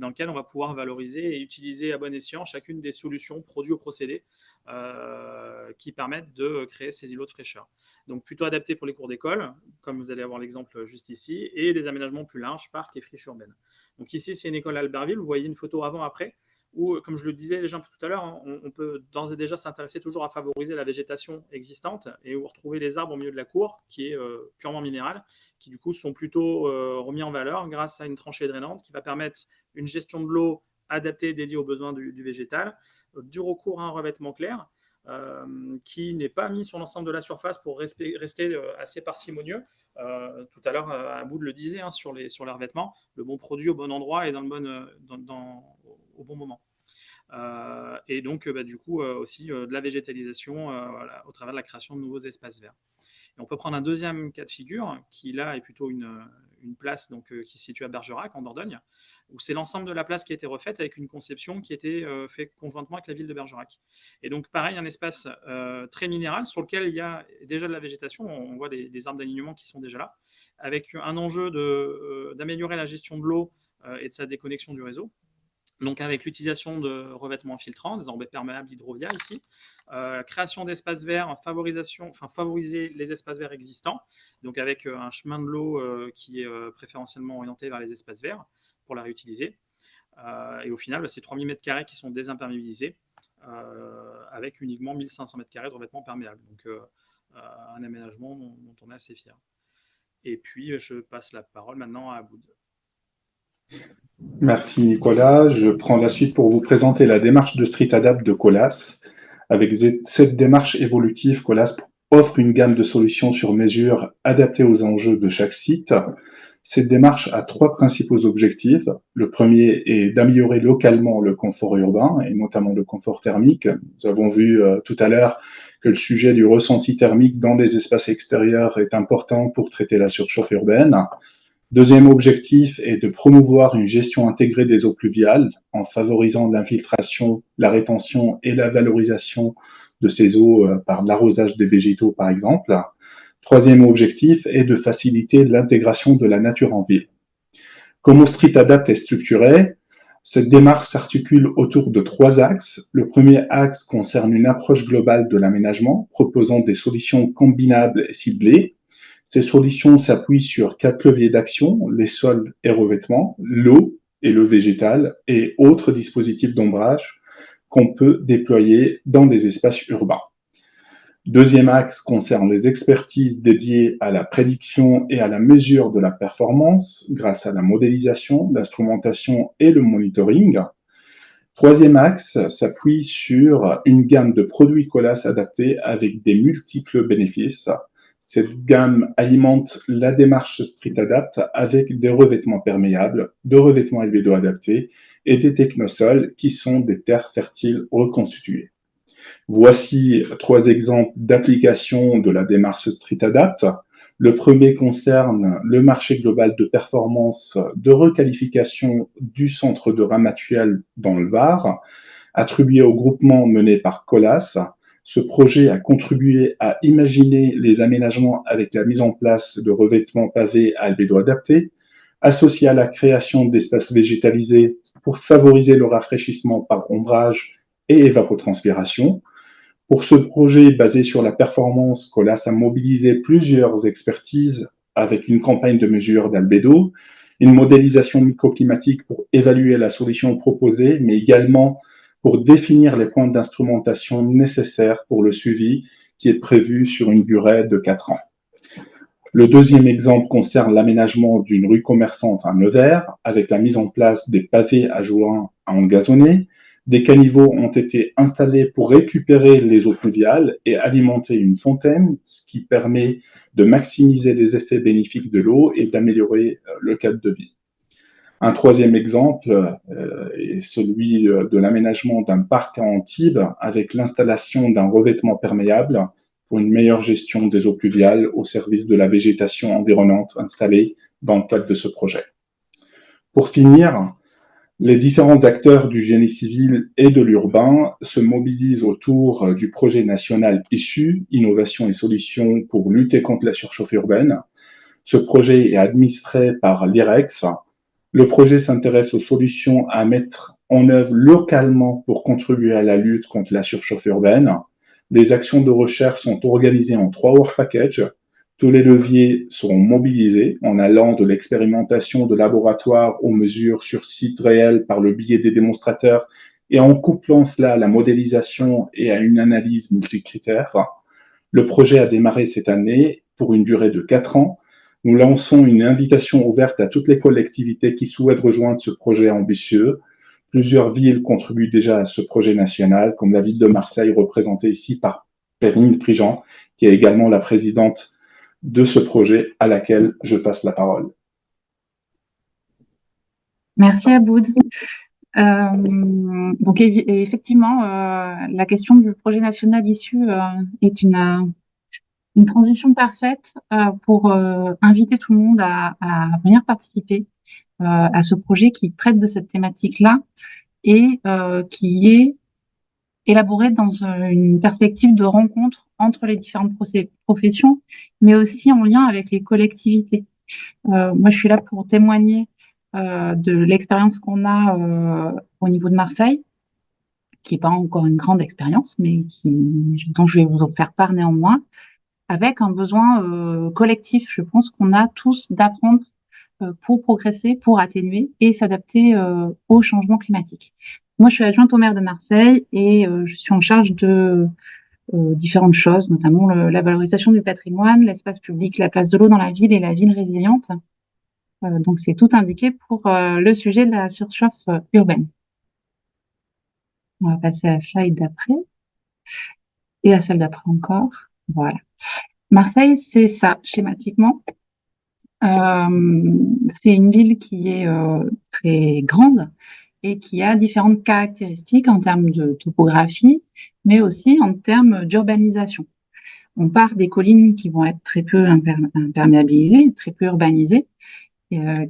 dans lequel on va pouvoir valoriser et utiliser à bon escient chacune des solutions, produits ou procédés qui permettent de créer ces îlots de fraîcheur. Donc plutôt adaptés pour les cours d'école, comme vous allez avoir l'exemple juste ici, et des aménagements plus larges, parcs et friches urbaines. Donc ici, c'est une école à Albertville, vous voyez une photo avant-après, où, comme je le disais déjà tout à l'heure, on peut d'ores et déjà s'intéresser toujours à favoriser la végétation existante et où retrouver les arbres au milieu de la cour, qui est purement minérale, qui du coup sont plutôt remis en valeur grâce à une tranchée drainante qui va permettre une gestion de l'eau adaptée et dédiée aux besoins du végétal, du recours à un revêtement clair, qui n'est pas mis sur l'ensemble de la surface pour rester assez parcimonieux. Tout à l'heure, Aboud le disait sur les revêtements, le bon produit au bon endroit et au bon moment. Et donc, du coup, aussi de la végétalisation voilà, au travers de la création de nouveaux espaces verts. Et on peut prendre un deuxième cas de figure qui, là, est plutôt une place donc, qui se situe à Bergerac, en Dordogne, où c'est l'ensemble de la place qui a été refaite avec une conception qui a été faite conjointement avec la ville de Bergerac. Et donc, pareil, un espace très minéral sur lequel il y a déjà de la végétation. On voit des arbres d'alignement qui sont déjà là, avec un enjeu d'améliorer la gestion de l'eau et de sa déconnexion du réseau. Donc avec l'utilisation de revêtements filtrants, des enrobés perméables Hydrovia ici, création d'espaces verts, favoriser les espaces verts existants, donc avec un chemin de l'eau qui est préférentiellement orienté vers les espaces verts pour la réutiliser. Et au final, c'est 3000 m² qui sont désimperméabilisés avec uniquement 1500 m² de revêtements perméables. Donc un aménagement dont on est assez fier. Et puis je passe la parole maintenant à Aboud. Merci Nicolas. Je prends la suite pour vous présenter la démarche de Street Adapt de Colas. Avec cette démarche évolutive, Colas offre une gamme de solutions sur mesure adaptées aux enjeux de chaque site. Cette démarche a 3 principaux objectifs. Le premier est d'améliorer localement le confort urbain et notamment le confort thermique. Nous avons vu tout à l'heure que le sujet du ressenti thermique dans les espaces extérieurs est important pour traiter la surchauffe urbaine. Deuxième objectif est de promouvoir une gestion intégrée des eaux pluviales en favorisant l'infiltration, la rétention et la valorisation de ces eaux par l'arrosage des végétaux, par exemple. Troisième objectif est de faciliter l'intégration de la nature en ville. Comment Street Adapt est structuré? Cette démarche s'articule autour de 3 axes. Le premier axe concerne une approche globale de l'aménagement, proposant des solutions combinables et ciblées. Ces solutions s'appuient sur 4 leviers d'action, les sols et revêtements, l'eau et le végétal, et autres dispositifs d'ombrage qu'on peut déployer dans des espaces urbains. Deuxième axe concerne les expertises dédiées à la prédiction et à la mesure de la performance grâce à la modélisation, l'instrumentation et le monitoring. Troisième axe s'appuie sur une gamme de produits Colas adaptés avec des multiples bénéfices. Cette gamme alimente la démarche Street Adapt avec des revêtements perméables, de revêtements albédo adaptés et des technosols qui sont des terres fertiles reconstituées. Voici 3 exemples d'application de la démarche Street Adapt. Le premier concerne le marché global de performance de requalification du centre de Ramatuelle dans le Var, attribué au groupement mené par Colas. Ce projet a contribué à imaginer les aménagements avec la mise en place de revêtements pavés à albédo adaptés, associé à la création d'espaces végétalisés pour favoriser le rafraîchissement par ombrage et évapotranspiration. Pour ce projet basé sur la performance, Colas a mobilisé plusieurs expertises avec une campagne de mesure d'albédo, une modélisation microclimatique pour évaluer la solution proposée, mais également pour définir les points d'instrumentation nécessaires pour le suivi qui est prévu sur une durée de 4 ans. Le deuxième exemple concerne l'aménagement d'une rue commerçante à Nevers avec la mise en place des pavés adjoints à engazonner. Des caniveaux ont été installés pour récupérer les eaux pluviales et alimenter une fontaine, ce qui permet de maximiser les effets bénéfiques de l'eau et d'améliorer le cadre de vie. Un troisième exemple est celui de l'aménagement d'un parc à Antibes avec l'installation d'un revêtement perméable pour une meilleure gestion des eaux pluviales au service de la végétation environnante installée dans le cadre de ce projet. Pour finir, Les différents acteurs du génie civil et de l'urbain se mobilisent autour du projet national issu, Innovation et solutions pour lutter contre la surchauffe urbaine. Ce projet est administré par l'IREX. Le projet s'intéresse aux solutions à mettre en œuvre localement pour contribuer à la lutte contre la surchauffe urbaine. Les actions de recherche sont organisées en 3 work packages. Tous les leviers seront mobilisés en allant de l'expérimentation de laboratoire aux mesures sur site réel par le biais des démonstrateurs et en couplant cela à la modélisation et à une analyse multicritère. Le projet a démarré cette année pour une durée de 4 ans. Nous lançons une invitation ouverte à toutes les collectivités qui souhaitent rejoindre ce projet ambitieux. Plusieurs villes contribuent déjà à ce projet national, comme la ville de Marseille, représentée ici par Perrine Prigent, qui est également la présidente de ce projet, à laquelle je passe la parole. Merci Aboud. Donc effectivement, la question du projet national issu est une transition parfaite pour inviter tout le monde à venir participer à ce projet qui traite de cette thématique-là et qui est élaboré dans une perspective de rencontre entre les différentes professions, mais aussi en lien avec les collectivités. Moi, je suis là pour témoigner de l'expérience qu'on a au niveau de Marseille, qui n'est pas encore une grande expérience, mais dont je vais vous en faire part néanmoins, avec un besoin collectif. Je pense qu'on a tous d'apprendre pour progresser, pour atténuer et s'adapter au changement climatique. Moi, je suis adjointe au maire de Marseille et je suis en charge de différentes choses, notamment la valorisation du patrimoine, l'espace public, la place de l'eau dans la ville et la ville résiliente. Donc, c'est tout indiqué pour le sujet de la surchauffe urbaine. On va passer à la slide d'après et à celle d'après encore. Voilà. Marseille, c'est ça, schématiquement. C'est une ville qui est très grande et qui a différentes caractéristiques en termes de topographie, mais aussi en termes d'urbanisation. On part des collines qui vont être très peu imperméabilisées, très peu urbanisées,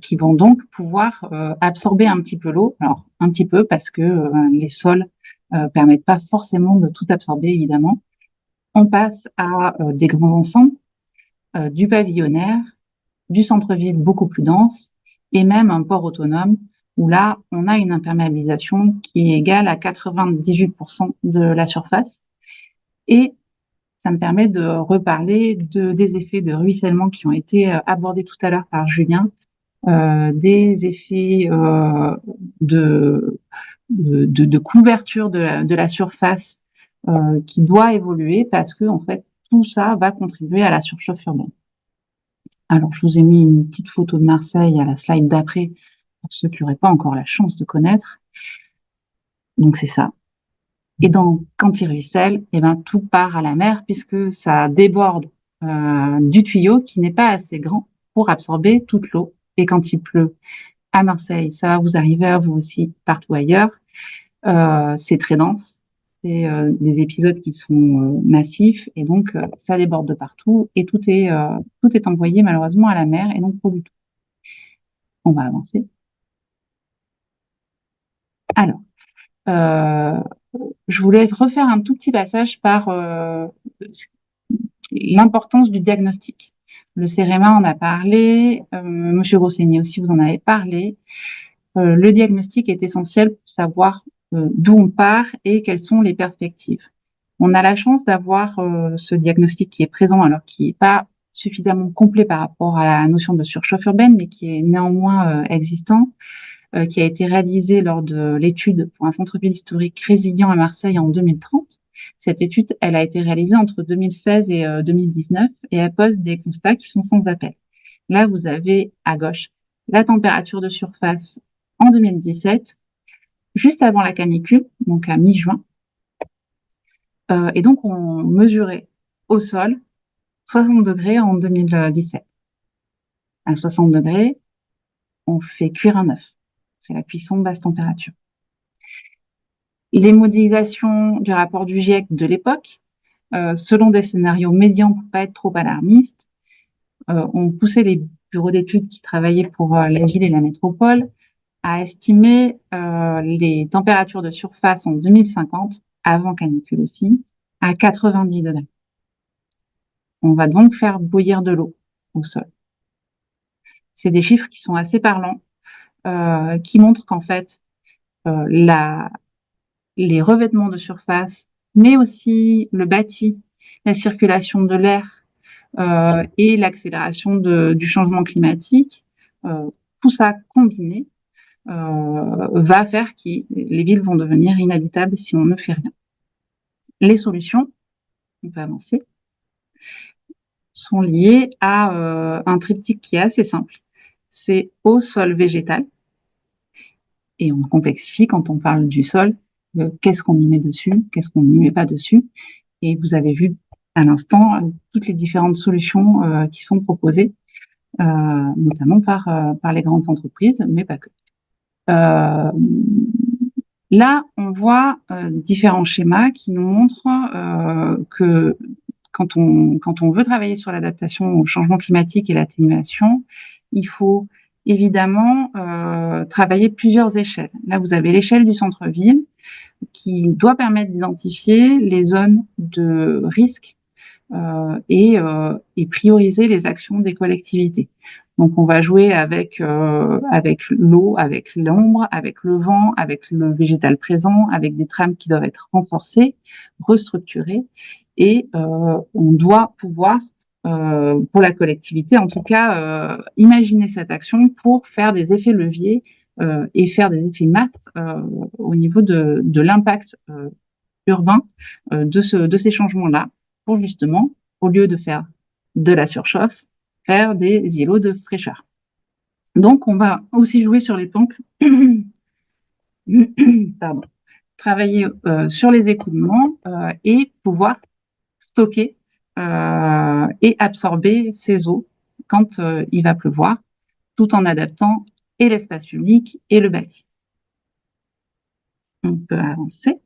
qui vont donc pouvoir absorber un petit peu l'eau. Alors, un petit peu parce que les sols permettent pas forcément de tout absorber, évidemment. On passe à des grands ensembles, du pavillonnaire, du centre-ville beaucoup plus dense, et même un port autonome, où là, on a une imperméabilisation qui est égale à 98% de la surface. Et ça me permet de reparler des effets de ruissellement qui ont été abordés tout à l'heure par Julien, des effets de couverture de la surface qui doit évoluer parce que, en fait, tout ça va contribuer à la surchauffe urbaine. Alors, je vous ai mis une petite photo de Marseille à la slide d'après pour ceux qui n'auraient pas encore la chance de connaître. Donc, c'est ça. Et quand il ruisselle, eh ben, tout part à la mer puisque ça déborde du tuyau qui n'est pas assez grand pour absorber toute l'eau. Et quand il pleut à Marseille, ça va vous arriver à vous aussi partout ailleurs. C'est très dense. C'est des épisodes qui sont massifs et donc ça déborde de partout et tout est envoyé malheureusement à la mer et non pas du tout. On va avancer. Alors, je voulais refaire un tout petit passage par l'importance du diagnostic. Le CEREMA en a parlé, Monsieur Grosseigny aussi vous en avez parlé. Le diagnostic est essentiel pour savoir d'où on part et quelles sont les perspectives. On a la chance d'avoir ce diagnostic qui est présent, alors qui n'est pas suffisamment complet par rapport à la notion de surchauffe urbaine, mais qui est néanmoins existant, qui a été réalisé lors de l'étude pour un centre-ville historique résilient à Marseille en 2030. Cette étude, elle a été réalisée entre 2016 et 2019 et elle pose des constats qui sont sans appel. Là, vous avez à gauche la température de surface en 2017, juste avant la canicule, donc à mi-juin. Et donc, on mesurait au sol 60 degrés en 2017. À 60 degrés, on fait cuire un œuf. C'est la cuisson de basse température. Les modélisations du rapport du GIEC de l'époque, selon des scénarios médians pour pas être trop alarmistes, ont poussé les bureaux d'études qui travaillaient pour la ville et la métropole a estimé les températures de surface en 2050, avant canicule aussi, à 90 degrés. On va donc faire bouillir de l'eau au sol. C'est des chiffres qui sont assez parlants, qui montrent qu'en fait, les revêtements de surface, mais aussi le bâti, la circulation de l'air et l'accélération du changement climatique, tout ça combiné va faire que les villes vont devenir inhabitables si on ne fait rien. Les solutions, on peut avancer, sont liées à un triptyque qui est assez simple. C'est eau, sol, végétal. Et on complexifie quand on parle du sol. Qu'est-ce qu'on y met dessus? Qu'est-ce qu'on n'y met pas dessus? Et vous avez vu à l'instant toutes les différentes solutions qui sont proposées, notamment par les grandes entreprises, mais pas que. Là, on voit différents schémas qui nous montrent que quand on veut travailler sur l'adaptation au changement climatique et l'atténuation, il faut évidemment travailler plusieurs échelles. Là, vous avez l'échelle du centre-ville qui doit permettre d'identifier les zones de risque et prioriser les actions des collectivités. Donc, on va jouer avec l'eau, avec l'ombre, avec le vent, avec le végétal présent, avec des trames qui doivent être renforcées, restructurées, et on doit pouvoir, pour la collectivité, en tout cas, imaginer cette action pour faire des effets leviers et faire des effets masse au niveau de l'impact urbain de ces changements-là, pour justement, au lieu de faire de la surchauffe, faire des îlots de fraîcheur. Donc, on va aussi jouer sur les pentes, pardon, travailler sur les écoulements et pouvoir stocker et absorber ces eaux quand il va pleuvoir, tout en adaptant et l'espace public et le bâti. On peut avancer.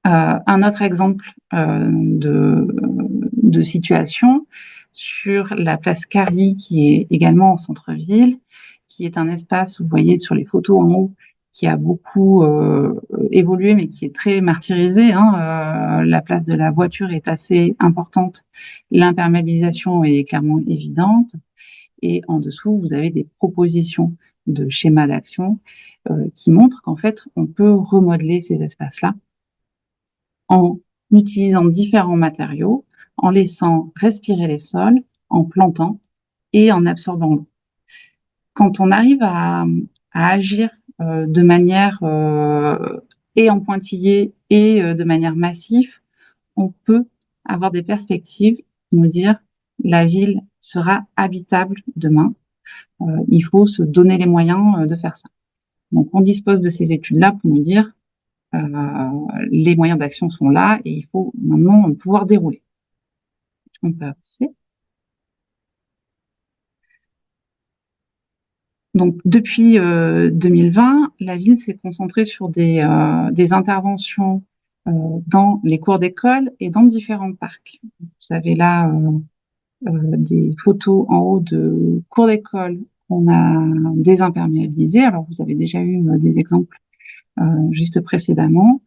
Un autre exemple de situation sur la place Carly, qui est également en centre-ville, qui est un espace, vous voyez sur les photos en haut, qui a beaucoup évolué, mais qui est très martyrisé. La place de la voiture est assez importante. L'imperméabilisation est clairement évidente. Et en dessous, vous avez des propositions de schémas d'action qui montrent qu'en fait, on peut remodeler ces espaces-là en utilisant différents matériaux, en laissant respirer les sols, en plantant et en absorbant l'eau. Quand on arrive à agir de manière et en pointillé et de manière massive, on peut avoir des perspectives, nous dire la ville sera habitable demain. Il faut se donner les moyens de faire ça. Donc, on dispose de ces études-là pour nous dire les moyens d'action sont là et il faut maintenant pouvoir dérouler. On peut avancer. Donc, depuis 2020, la ville s'est concentrée sur des interventions dans les cours d'école et dans différents parcs. Vous avez là des photos en haut de cours d'école qu'on a désimperméabilisées. Alors, vous avez déjà eu des exemples juste précédemment.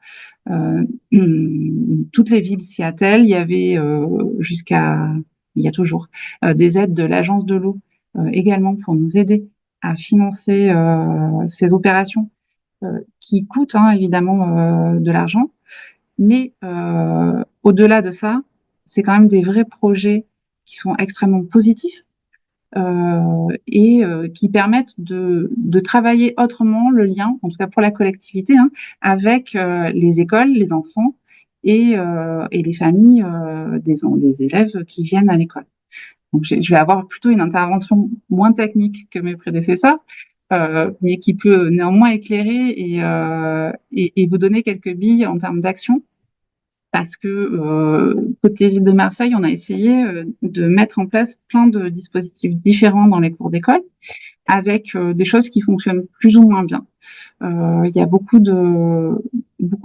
Toutes les villes s'y attellent. Il y avait il y a toujours des aides de l'agence de l'eau également pour nous aider à financer ces opérations qui coûtent évidemment de l'argent. Mais au-delà de ça, c'est quand même des vrais projets qui sont extrêmement positifs et qui permettent de travailler autrement le lien, en tout cas pour la collectivité, avec les écoles, les enfants et les familles des élèves qui viennent à l'école. Donc, je vais avoir plutôt une intervention moins technique que mes prédécesseurs, mais qui peut néanmoins éclairer et vous donner quelques billes en termes d'action. Parce que côté ville de Marseille, on a essayé de mettre en place plein de dispositifs différents dans les cours d'école, avec des choses qui fonctionnent plus ou moins bien. Il y a beaucoup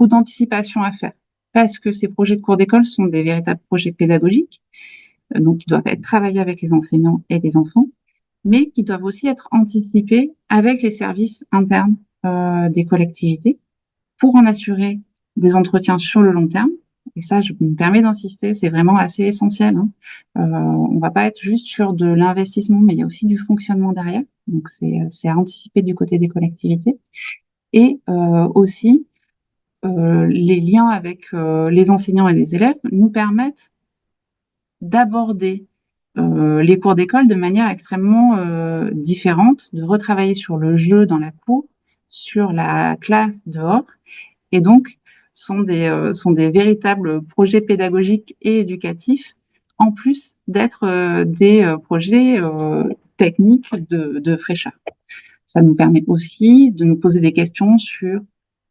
d'anticipation à faire, parce que ces projets de cours d'école sont des véritables projets pédagogiques, donc ils doivent être travaillés avec les enseignants et les enfants. mais qui doivent aussi être anticipées avec les services internes des collectivités pour en assurer des entretiens sur le long terme. Et ça, je me permets d'insister, c'est vraiment assez essentiel. On ne va pas être juste sur de l'investissement, mais il y a aussi du fonctionnement derrière. Donc, c'est à anticiper du côté des collectivités. Et aussi, les liens avec les enseignants et les élèves nous permettent d'aborder les cours d'école de manière extrêmement différente, de retravailler sur le jeu dans la cour, sur la classe dehors, et donc sont des véritables projets pédagogiques et éducatifs, en plus d'être des projets techniques de fraîcheur. Ça nous permet aussi de nous poser des questions sur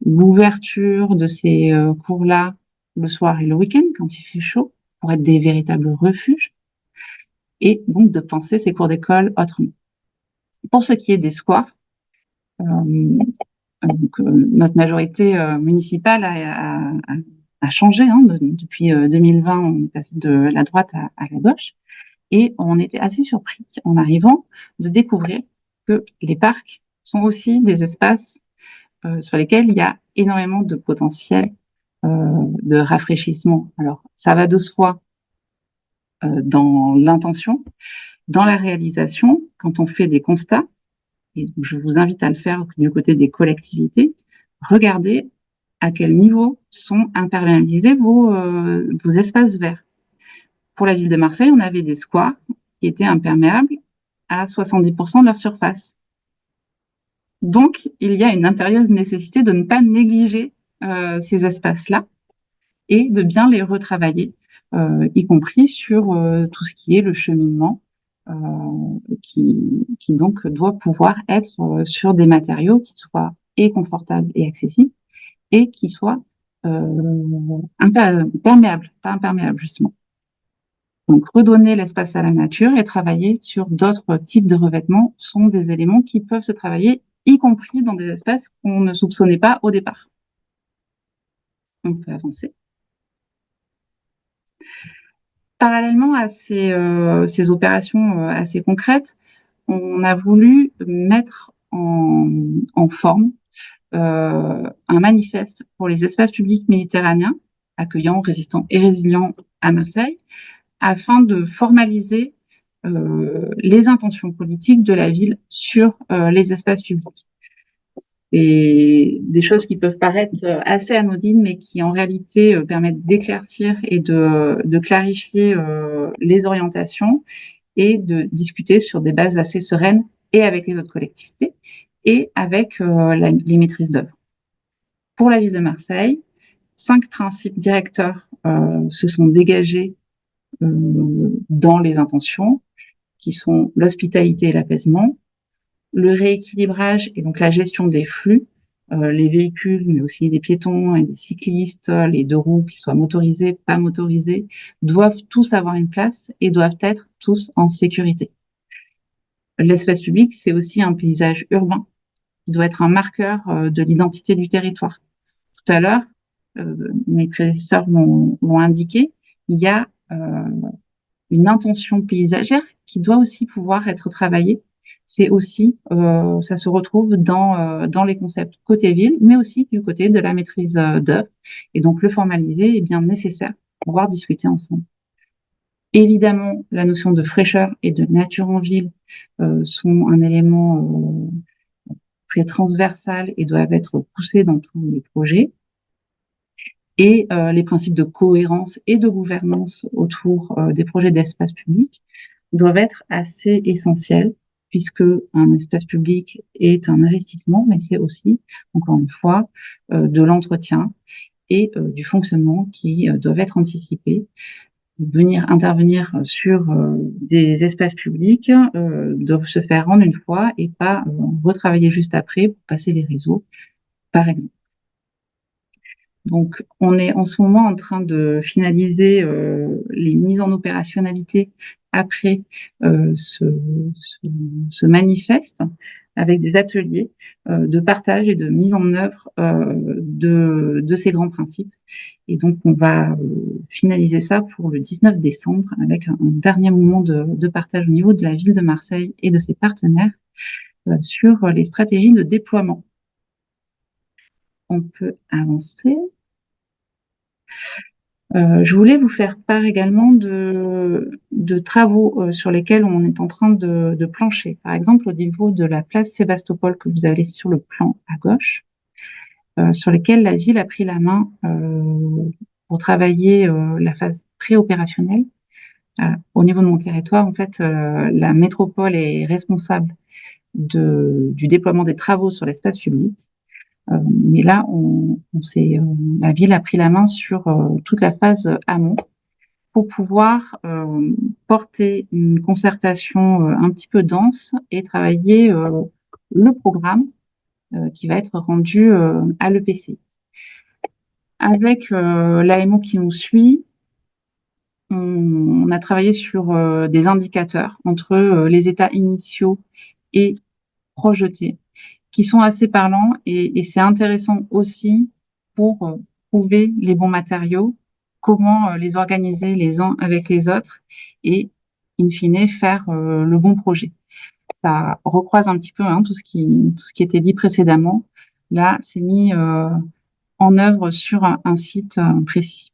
l'ouverture de ces cours-là le soir et le week-end quand il fait chaud, pour être des véritables refuges, et donc de penser ces cours d'école autrement. Pour ce qui est des squares, notre majorité municipale a changé. Depuis 2020, on est passé de la droite à la gauche, et on était assez surpris en arrivant de découvrir que les parcs sont aussi des espaces sur lesquels il y a énormément de potentiel de rafraîchissement. Alors, ça va de soi dans l'intention, dans la réalisation, quand on fait des constats, et donc je vous invite à le faire du côté des collectivités, regardez à quel niveau sont imperméabilisés vos espaces verts. Pour la ville de Marseille, on avait des squares qui étaient imperméables à 70% de leur surface. Donc, il y a une impérieuse nécessité de ne pas négliger ces espaces-là et de bien les retravailler, y compris sur tout ce qui est le cheminement, qui donc doit pouvoir être sur des matériaux qui soient et confortables et accessibles, et qui soient perméables, pas imperméables justement. Donc, redonner l'espace à la nature et travailler sur d'autres types de revêtements sont des éléments qui peuvent se travailler, y compris dans des espaces qu'on ne soupçonnait pas au départ. On peut avancer. Parallèlement à ces opérations assez concrètes, on a voulu mettre en forme un manifeste pour les espaces publics méditerranéens, accueillants, résistants et résilients à Marseille, afin de formaliser les intentions politiques de la ville sur les espaces publics. Et des choses qui peuvent paraître assez anodines, mais qui en réalité permettent d'éclaircir et de clarifier les orientations et de discuter sur des bases assez sereines et avec les autres collectivités et avec les maîtrises d'œuvre. Pour la ville de Marseille, 5 principes directeurs se sont dégagés dans les intentions, qui sont l'hospitalité et l'apaisement, le rééquilibrage et donc la gestion des flux, les véhicules, mais aussi les piétons et les cyclistes, les deux roues, qu'ils soient motorisés, pas motorisés, doivent tous avoir une place et doivent être tous en sécurité. L'espace public, c'est aussi un paysage urbain qui doit être un marqueur de l'identité du territoire. Tout à l'heure, mes prédécesseurs l'ont indiqué, il y a une intention paysagère qui doit aussi pouvoir être travaillée. C'est aussi, ça se retrouve dans les concepts côté ville, mais aussi du côté de la maîtrise d'œuvre. Et donc, le formaliser est bien nécessaire pour pouvoir discuter ensemble. Évidemment, la notion de fraîcheur et de nature en ville sont un élément très transversal et doivent être poussés dans tous les projets. Et les principes de cohérence et de gouvernance autour des projets d'espace public doivent être assez essentiels, puisque un espace public est un investissement, mais c'est aussi, encore une fois, de l'entretien et du fonctionnement qui doivent être anticipés. Venir intervenir sur des espaces publics doivent se faire en une fois et pas retravailler juste après pour passer les réseaux, par exemple. Donc, on est en ce moment en train de finaliser les mises en opérationnalité après ce manifeste, avec des ateliers de partage et de mise en œuvre de ces grands principes. Et donc, on va finaliser ça pour le 19 décembre avec un dernier moment de partage au niveau de la ville de Marseille et de ses partenaires sur les stratégies de déploiement. On peut avancer. Je voulais vous faire part également de travaux sur lesquels on est en train de plancher. Par exemple, au niveau de la place Sébastopol que vous avez sur le plan à gauche, sur lesquels la ville a pris la main pour travailler la phase préopérationnelle. Au niveau de mon territoire, en fait, la métropole est responsable du déploiement des travaux sur l'espace public. Mais là, la ville a pris la main sur toute la phase amont pour pouvoir porter une concertation un petit peu dense et travailler le programme qui va être rendu à l'EPC. Avec l'AMO qui nous suit, on a travaillé sur des indicateurs entre les états initiaux et projetés, qui sont assez parlants et c'est intéressant aussi pour trouver les bons matériaux, comment les organiser les uns avec les autres et, in fine, faire le bon projet. Ça recroise un petit peu tout ce qui était dit précédemment. Là, c'est mis en œuvre sur un site précis.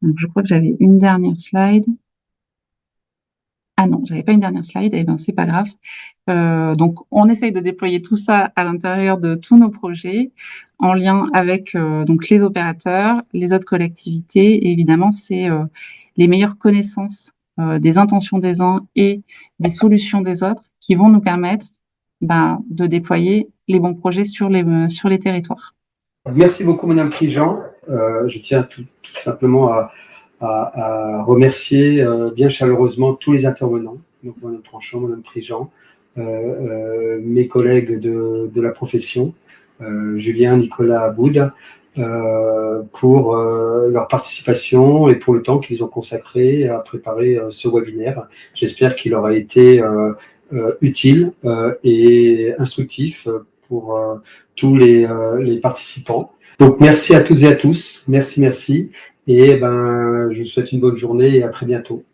Donc, je crois que j'avais une dernière slide. Ah non, j'avais pas une dernière slide, eh ben c'est pas grave. Donc on essaye de déployer tout ça à l'intérieur de tous nos projets, en lien avec donc les opérateurs, les autres collectivités, et évidemment c'est les meilleures connaissances des intentions des uns et des solutions des autres qui vont nous permettre de déployer les bons projets sur les territoires. Merci beaucoup, Madame Prigent. Je tiens tout simplement à remercier bien chaleureusement tous les intervenants, donc Madame Tranchant, Madame Prigent, mes collègues de la profession, Julien, Nicolas, Aboud, pour leur participation et pour le temps qu'ils ont consacré à préparer ce webinaire. J'espère qu'il aura été utile et instructif pour tous les participants. Donc, merci à toutes et à tous. Merci. Et je vous souhaite une bonne journée et à très bientôt.